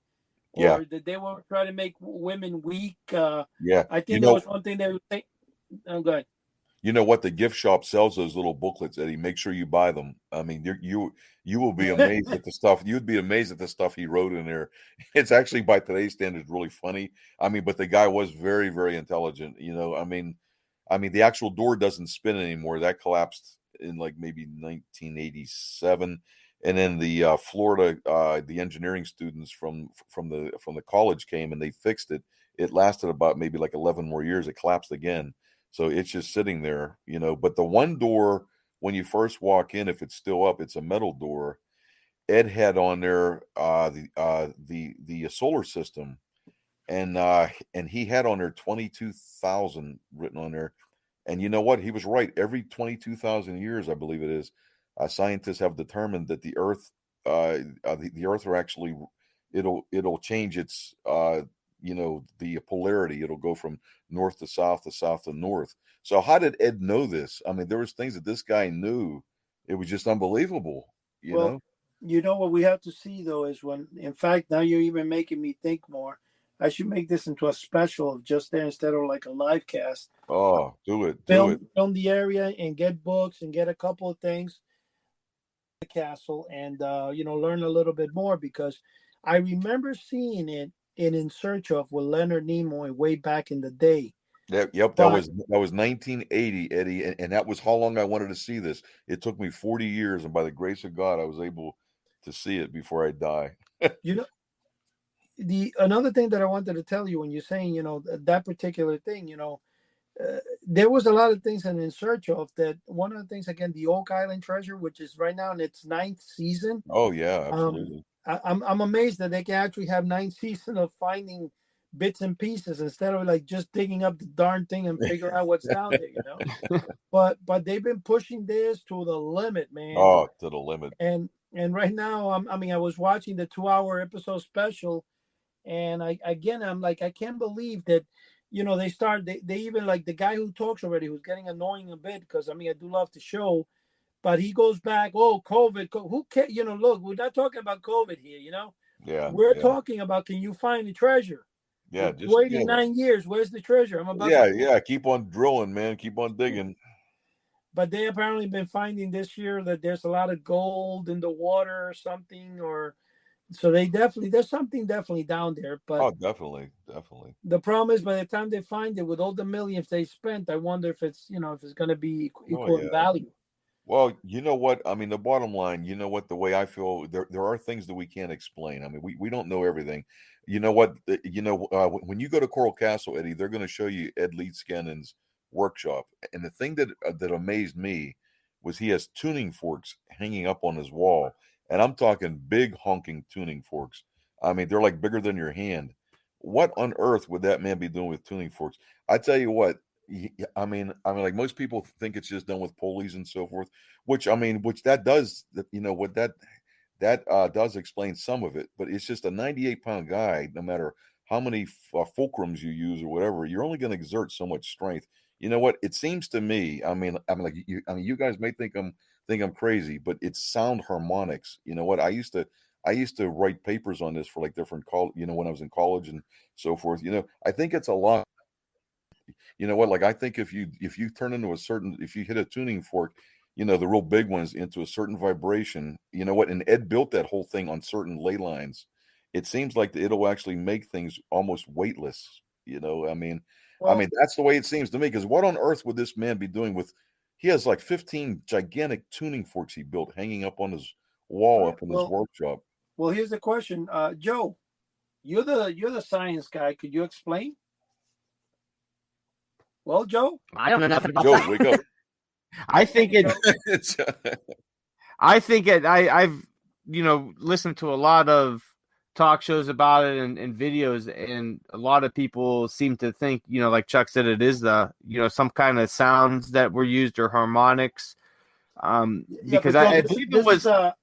Yeah. or that they were trying to make women weak. Yeah. I think there was one thing they would say. Oh, go ahead. You know what? The gift shop sells those little booklets, Eddie. Make sure you buy them. I mean, you will be amazed at the stuff. You'd be amazed at the stuff he wrote in there. It's actually by today's standards really funny. I mean, but the guy was very, very intelligent. The actual door doesn't spin anymore. That collapsed in like maybe 1987, and then the Florida, the engineering students from the college came and they fixed it. It lasted about maybe like 11 more years. It collapsed again. So it's just sitting there. But the one door, when you first walk in, if it's still up, it's a metal door. Ed had on there the solar system, and he had on there 22,000 written on there. And you know what? He was right. Every 22,000 years, I believe it is, scientists have determined that the Earth are actually, it'll change its the polarity. It'll go from north to south to north. So how did Ed know this? I mean, there was things that this guy knew. It was just unbelievable. You Well, know. what we have to see though is when, in fact, now you're even making me think more. I should make this into a special of just there instead of like a live cast. Oh, do it, do it. Film the area and get books and get a couple of things the castle and learn a little bit more because I remember seeing it in Search of with Leonard Nimoy way back in the day. Yep, that But was 1980, Eddie, and that was how long I wanted to see this. It took me 40 years, and by the grace of God, I was able to see it before I die. you know the another thing that I wanted to tell you when you're saying that particular thing, there was a lot of things in Search of that. One of the things again, the Oak Island Treasure, which is right now in its ninth season. Oh yeah, Um, absolutely. I'm amazed that they can actually have nine seasons of finding bits and pieces instead of like just digging up the darn thing and figure out what's down there. But they've been pushing this to the limit, man. Oh, to the limit. And right now, I was watching the 2 hour episode special, and I'm like, I can't believe that. They even like the guy who talks already, who's getting annoying a bit because I do love the show, but he goes back, oh, COVID, who can look, we're not talking about COVID here, Yeah, we're yeah, talking about can you find the treasure? yeah. It's Just waiting 9 years. Where's the treasure? I'm about yeah, to. yeah. Keep on drilling, man. Keep on digging. But they apparently been finding this year that there's a lot of gold in the water or something, or so there's something definitely down there. But Oh, definitely, definitely. the problem is by the time they find it, with all the millions they spent, I wonder if it's if it's going to be Oh equal in yeah. value. Well, you know what? I mean, the bottom line, the way I feel, there are things that we can't explain. I mean, we don't know everything. You know what? When you go to Coral Castle, Eddie, they're going to show you Ed Leedscannon's workshop. And the thing that amazed me was he has tuning forks hanging up on his wall. And I'm talking big honking tuning forks. I mean, they're like bigger than your hand. What on earth would that man be doing with tuning forks? I tell you what, like most people think it's just done with pulleys and so forth, which that does, what that does explain some of it, but it's just a 98-pound guy. No matter how many fulcrums you use or whatever, you're only going to exert so much strength. You know what? It seems to me. Like you. You guys may think I'm crazy, but it's sound harmonics. You know what? I used to write papers on this for like different when I was in college and so forth. I think it's a lot. You know what? Like I think if you turn into if you hit a tuning fork, the real big ones into a certain vibration, you know what? And Ed built that whole thing on certain ley lines. It seems like it'll actually make things almost weightless. Well, That's the way it seems to me. Because what on earth would this man be doing with? He has like 15 gigantic tuning forks he built hanging up on his wall up in his well, workshop. well. Here's the question, Joe. You're the science guy. Could you explain? Well, Joe. I don't know nothing about Joe, that. wake up. I think it. I think it. I've listened to a lot of talk shows about it and videos, and a lot of people seem to think, like Chuck said, it is some kind of sounds that were used or harmonics. Yeah, Because because I believe it this was. is I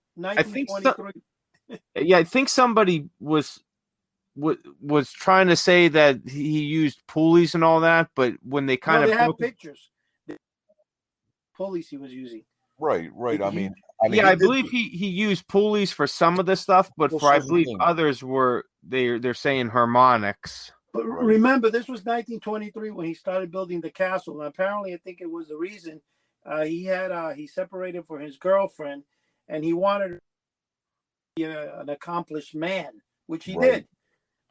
think 1923. yeah, I think somebody was trying to say that he used pulleys and all that, but when they kind No, of they have broke pictures. The pulleys he was using. Right, right. Yeah, He I did believe he used pulleys for some of the stuff, but for I certain believe things. others they're saying harmonics. But Right. remember, this was 1923 when he started building the castle. And apparently, I think it was the reason he separated from his girlfriend, and he wanted to be an accomplished man, which he Right. did.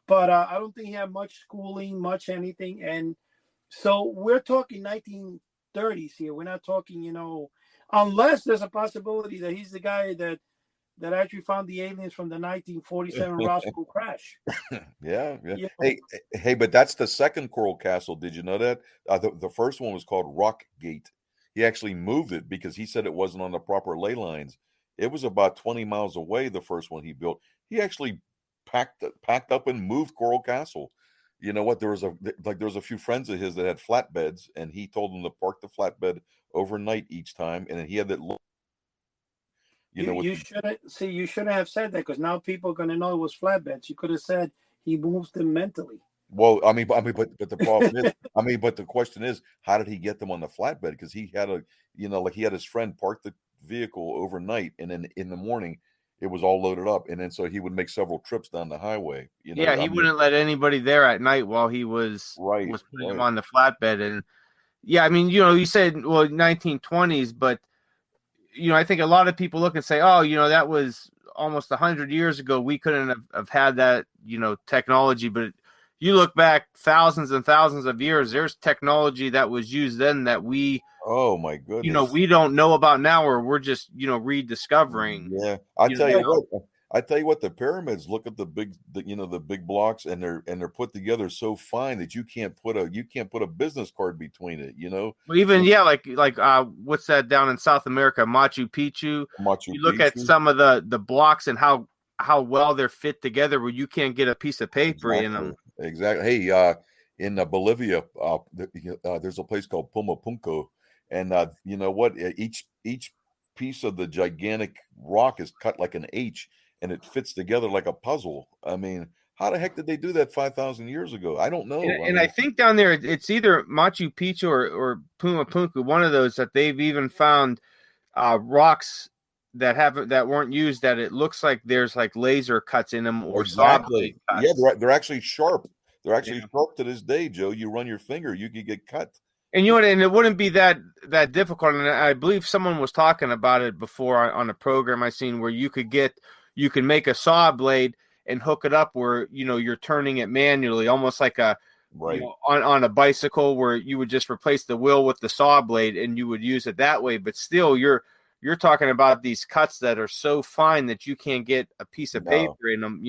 But I don't think he had much schooling, much anything. And so we're talking 1930s here. We're not talking, unless there's a possibility that he's the guy that actually found the aliens from the 1947 Roswell crash. Yeah, yeah. You know? Hey, but that's the second coral castle. Did you know that? The first one was called Rock Gate. He actually moved it because he said it wasn't on the proper ley lines. It was about 20 miles away, the first one he built. He actually packed up and moved Coral Castle. You know what? There was a few friends of his that had flatbeds, and he told them to park the flatbed overnight each time, and then he had that with You shouldn't see. You shouldn't have said that because now people are going to know it was flatbeds. You could have said he moves them mentally. Well, but the problem is, but the question is, how did he get them on the flatbed? Because he had like he had his friend park the vehicle overnight, and then in the morning, it was all loaded up, and then so he would make several trips down the highway. Yeah, he wouldn't let anybody there at night while he was Right, putting them right. on the flatbed. And yeah, I mean, you said 1920s, but I think a lot of people look and say, oh, that was almost 100 years ago. We couldn't have had that, technology. But you look back thousands and thousands of years, there's technology that was used then that Oh my goodness. we don't know about now, or we're just, rediscovering. Yeah, I You tell you know, what. I tell you what. The pyramids. Look at the big blocks, and they're put together so fine that you can't put a business card between it. Well, even like what's that down in South America, Machu Picchu? Machu You look at Picchu. some of the blocks and how well they're fit together, where you can't get a piece of paper in Exactly. them. Exactly. Hey, in Bolivia, there's a place called Pumapunco, and you know what? Each piece of the gigantic rock is cut like an H, and it fits together like a puzzle. How the heck did they do that 5,000 years ago? I don't know. And I think down there it's either Machu Picchu or Puma Punku, one of those that they've even found rocks that weren't used, that it looks like there's like laser cuts in them or saw blade Exactly. Yeah, cuts. they're actually sharp. They're actually Yeah. sharp to this day, Joe. You run your finger, you could get cut. And and it wouldn't be that difficult. And I believe someone was talking about it before on a program I seen where you can make a saw blade and hook it up where you're turning it manually, almost like Right. on a bicycle, where you would just replace the wheel with the saw blade and you would use it that way. But still, you're talking about these cuts that are so fine that you can't get a piece of No. paper in them.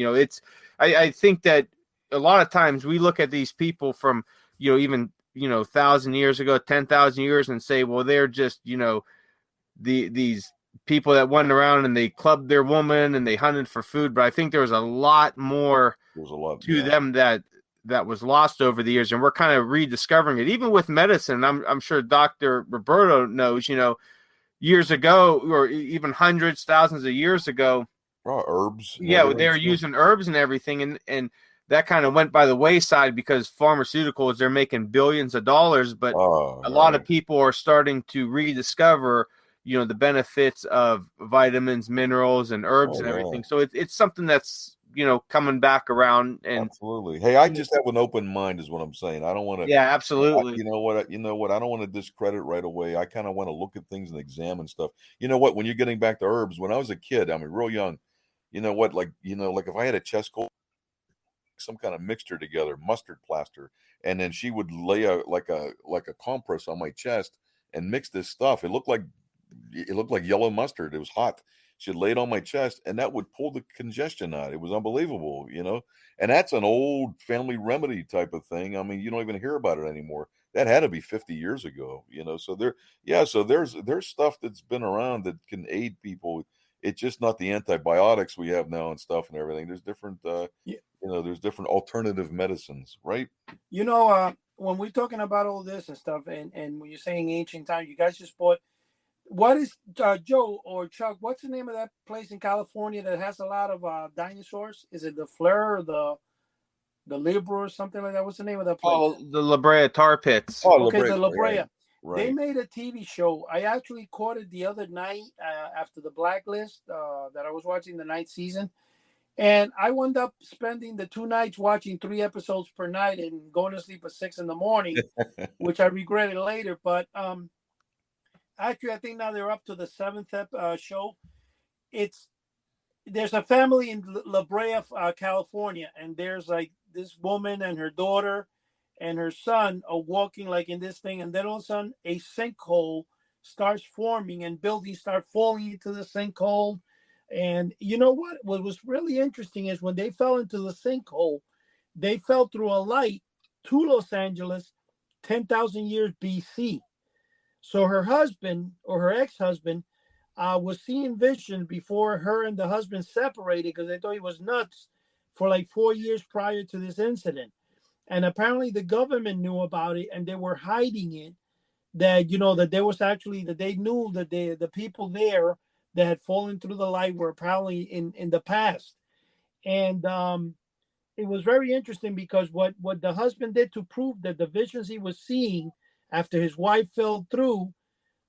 I think that a lot of times we look at these people from even 1,000 years ago, 10,000 years, and say, well, they're just these people that went around and they clubbed their woman and they hunted for food. But I think there was a lot more There's a lot. to Yeah. them that was lost over the years, and we're kind of rediscovering it. Even with medicine, I'm sure Dr. Roberto knows, years ago, or even hundreds, thousands of years ago, herbs. Yeah, they were using herbs and everything, and that kind of went by the wayside because pharmaceuticals, they're making billions of dollars, but a lot of people are starting to rediscover, the benefits of vitamins, minerals, and herbs and everything. So it's something that's, coming back around. And absolutely. Hey, I just have an open mind is what I'm saying. I don't want to. Yeah, absolutely. You know what? I don't want to discredit right away. I kind of want to look at things and examine stuff. You know what? When you're getting back to herbs, when I was a kid, I mean, real young, you know what? Like if I had a chest cold, some kind of mixture together, mustard plaster, and then she would lay like a compress on my chest and mix this stuff. It looked like yellow mustard. It was hot. She'd lay it on my chest, and that would pull the congestion out. It was unbelievable, And that's an old family remedy type of thing. I mean, you don't even hear about it anymore. That had to be 50 years ago, So there's stuff that's been around that can aid people. It's just not the antibiotics we have now and stuff and everything. There's different, there's different alternative medicines, right? When we're talking about all this and stuff, and when you're saying ancient time, you guys just bought. What is Joe or Chuck? What's the name of that place in California that has a lot of dinosaurs? Is it the Fleur or the Libra or something like that? What's the name of that place? Oh, the La Brea Tar Pits. Oh, okay, the La Brea. Right. They made a TV show. I actually caught it the other night after the Blacklist that I was watching the ninth season. And I wound up spending the 2 nights watching 3 episodes per night and going to sleep at 6 a.m, which I regretted later. But actually, I think now they're up to the 7th show. There's a family in La Brea, California, and there's like this woman and her daughter and her son are walking like in this thing, and then all of a sudden a sinkhole starts forming and buildings start falling into the sinkhole. And you know what was really interesting is when they fell into the sinkhole, they fell through a light to Los Angeles 10,000 years BC. So her husband or her ex-husband was seeing visions before her and the husband separated because they thought he was nuts for like 4 years prior to this incident. And apparently the government knew about it and they were hiding it, that, that there was actually, that they knew that the people there that had fallen through the light were probably in the past. And it was very interesting because what the husband did to prove that the visions he was seeing after his wife fell through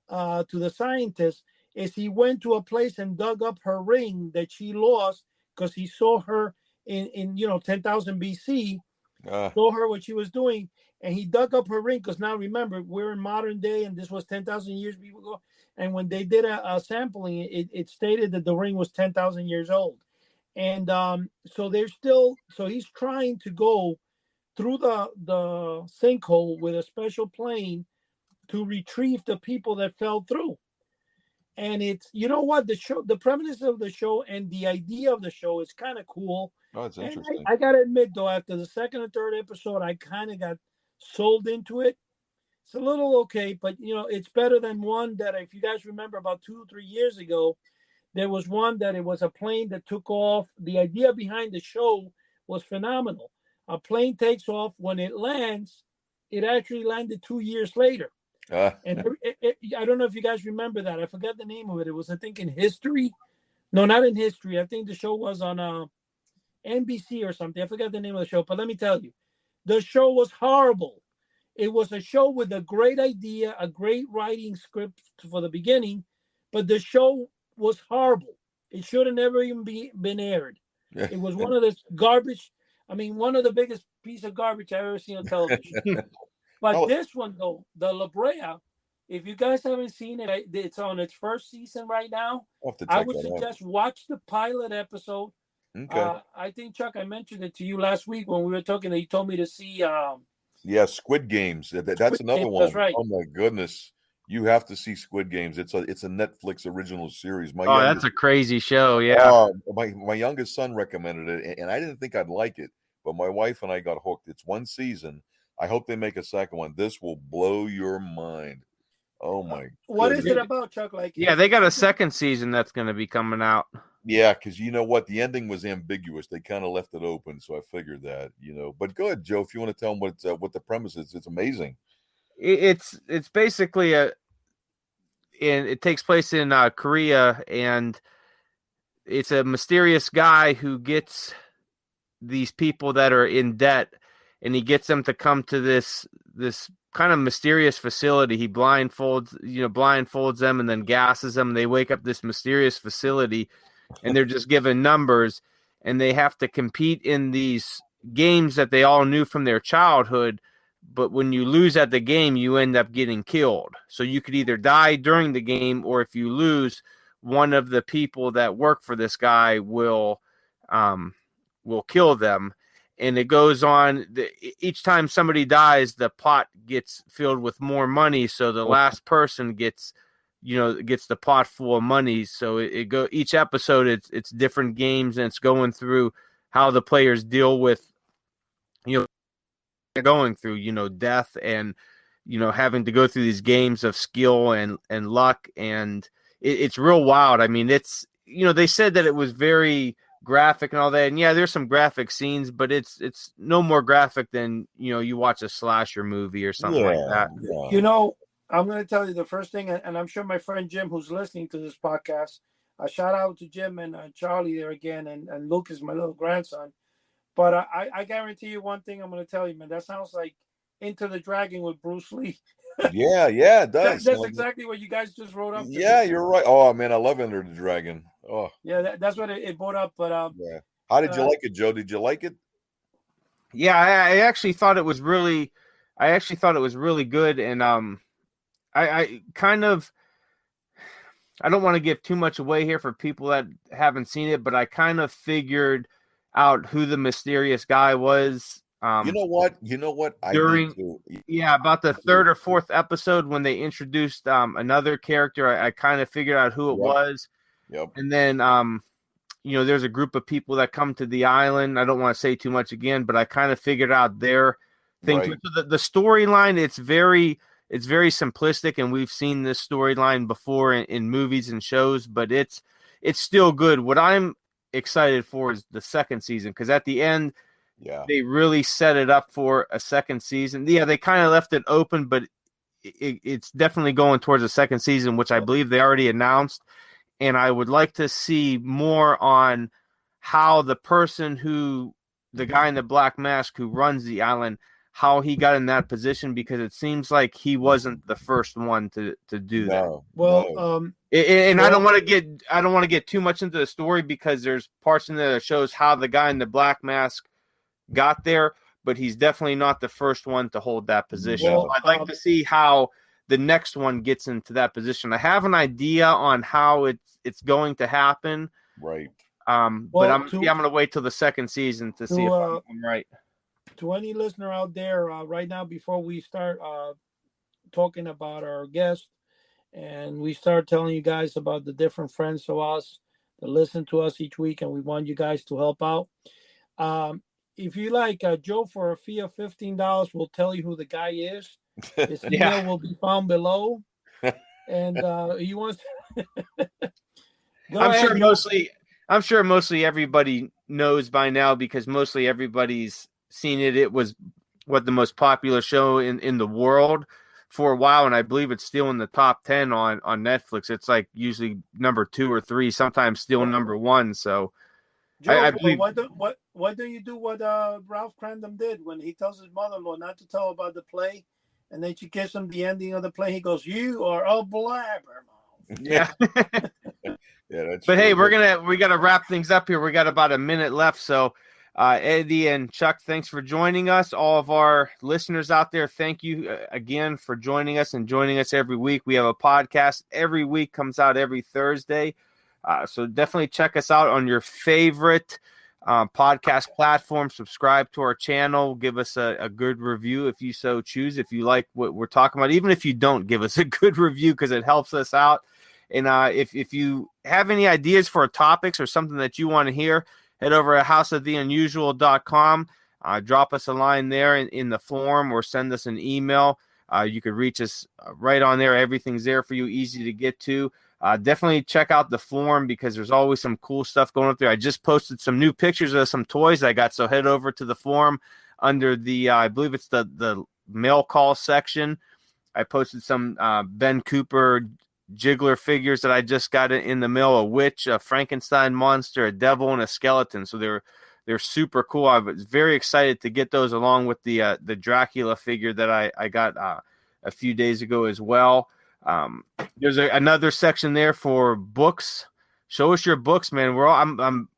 to the scientists is he went to a place and dug up her ring that she lost because he saw her in 10,000 BC, saw her what she was doing, and he dug up her ring because now remember, we're in modern day and this was 10,000 years ago. And when they did a sampling, it stated that the ring was 10,000 years old. And so he's trying to go through the sinkhole with a special plane to retrieve the people that fell through. And it's, the premise of the show and the idea of the show is kind of cool. Oh, it's interesting. I got to admit, though, after the second and third episode, I kind of got sold into it. It's a little okay, but, it's better than one that, if you guys remember, about 2 or 3 years ago, there was one that it was a plane that took off. The idea behind the show was phenomenal. A plane takes off. When it lands, it actually landed 2 years later. And I don't know if you guys remember that. I forgot the name of it. It was, I think, in History. No, not in History. I think the show was on NBC or something. I forgot the name of the show. But let me tell you, the show was horrible. It was a show with a great idea, a great writing script for the beginning, but the show was horrible. It should have never even been aired. It was one of the garbage. I mean, one of the biggest piece of garbage I've ever seen on television. But this one, though, the La Brea, if you guys haven't seen it, it's on its first season right now. I would suggest watch the pilot episode. Okay. I think, Chuck, I mentioned it to you last week when we were talking that you told me to see. Squid Games. That's another one. That's right. Oh, my goodness. You have to see Squid Games. It's a Netflix original series. That's a crazy show. Yeah. My youngest son recommended it, and I didn't think I'd like it, but my wife and I got hooked. It's one season. I hope they make a second one. This will blow your mind. Oh my! What is it about, Chuck? Like, they got a second season that's going to be coming out. Yeah, because you know what, the ending was ambiguous. They kind of left it open, so I figured that, But go ahead, Joe, if you want to tell them what the premise is, it's amazing. It's basically it takes place in Korea, and it's a mysterious guy who gets these people that are in debt, and he gets them to come to this kind of mysterious facility. He blindfolds them and then gasses them. They wake up this mysterious facility, and they're just given numbers, and they have to compete in these games that they all knew from their childhood. But when you lose at the game, you end up getting killed. So you could either die during the game, or if you lose, one of the people that work for this guy will kill them. And it goes on. Each time somebody dies, the pot gets filled with more money. So the last person gets the pot full of money. So each episode, it's different games, and it's going through how the players deal with going through death, and having to go through these games of skill and luck, and it's real wild. I mean, it's they said that it was very graphic and all that, and yeah, there's some graphic scenes, but it's no more graphic than you watch a slasher movie or something like that. Yeah. I'm going to tell you the first thing, and I'm sure my friend Jim, who's listening to this podcast, a shout out to Jim and Charlie there again, and Lucas, my little grandson. But I guarantee you one thing I'm going to tell you, man. That sounds like Into the Dragon with Bruce Lee. Yeah, it does. That's exactly what you guys just wrote up. Yeah, you're right. Oh, man, I love Enter the Dragon. Oh, yeah, that's what it brought up. But yeah. How did you like it, Joe? Did you like it? Yeah, I actually thought it was really good, and I kind of, I don't want to give too much away here for people that haven't seen it, but I kind of figured out who the mysterious guy was. You know what? About the third or fourth episode, when they introduced another character, I kind of figured out who it was. Yep. And then there's a group of people that come to the island. I don't want to say too much again, but I kind of figured out their thing. Right. So the storyline, it's very simplistic, and we've seen this storyline before in movies and shows, but it's still good. What I'm excited for is the second season, because at the end, they really set it up for a second season. Yeah, they kind of left it open, but it's definitely going towards a second season, which I believe they already announced. And I would like to see more on how the guy in the black mask who runs the island, how he got in that position, because it seems like he wasn't the first one to do that. Well, and I don't want to get too much into the story, because there's parts in there that shows how the guy in the black mask got there, but he's definitely not the first one to hold that position. Well, I'd like to see how the next one gets into that position. I have an idea on how it's going to happen. Right. But I'm going to wait till the second season to see if I'm right. To any listener out there, right now, before we start talking about our guest, and we start telling you guys about the different friends of us that listen to us each week, and we want you guys to help out. If you like, Joe, for a fee of $15, we'll tell you who the guy is. His email will be found below, and he wants. I'm sure mostly everybody knows by now, because mostly everybody's seen it. It was the most popular show in the world for a while, and I believe it's still in the top 10 on Netflix. It's like usually number 2 or 3, sometimes still number 1. So. Joe, I believe. Why don't you do what Ralph Crandom did when he tells his mother-in-law not to tell about the play, and then she gives him the ending of the play? He goes, "You are a blabbermouth." Yeah. Yeah, that's. But hey, we gotta wrap things up here. We got about a minute left, so Eddie and Chuck, thanks for joining us. All of our listeners out there, thank you again for joining us every week. We have a podcast every week, comes out every Thursday. So definitely check us out on your favorite podcast platform. Subscribe to our channel. Give us a good review if you so choose. If you like what we're talking about, even if you don't, give us a good review, because it helps us out. And if you have any ideas for topics or something that you want to hear, head over to houseoftheunusual.com. Drop us a line there in the form, or send us an email. You could reach us right on there. Everything's there for you, easy to get to. definitely check out the forum because there's always some cool stuff going up there. I just posted some new pictures of some toys I got, so head over to the forum under the I believe it's the mail call section. I posted some Ben Cooper Jiggler figures that I just got in the mail, a witch, a Frankenstein monster, a devil, and a skeleton. So they're super cool. I was very excited to get those along with the Dracula figure that I got a few days ago as well. There's another section there for books. Show us your books, man.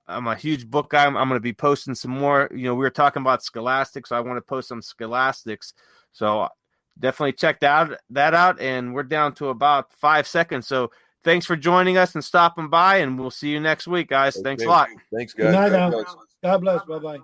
I'm a huge book guy. I'm going to be posting some more. We were talking about Scholastics, so I want to post some Scholastics. So definitely check that out. And we're down to about 5 seconds. So thanks for joining us and stopping by, and we'll see you next week, guys. Thanks a lot. Thanks, guys. God bless. Bye-bye.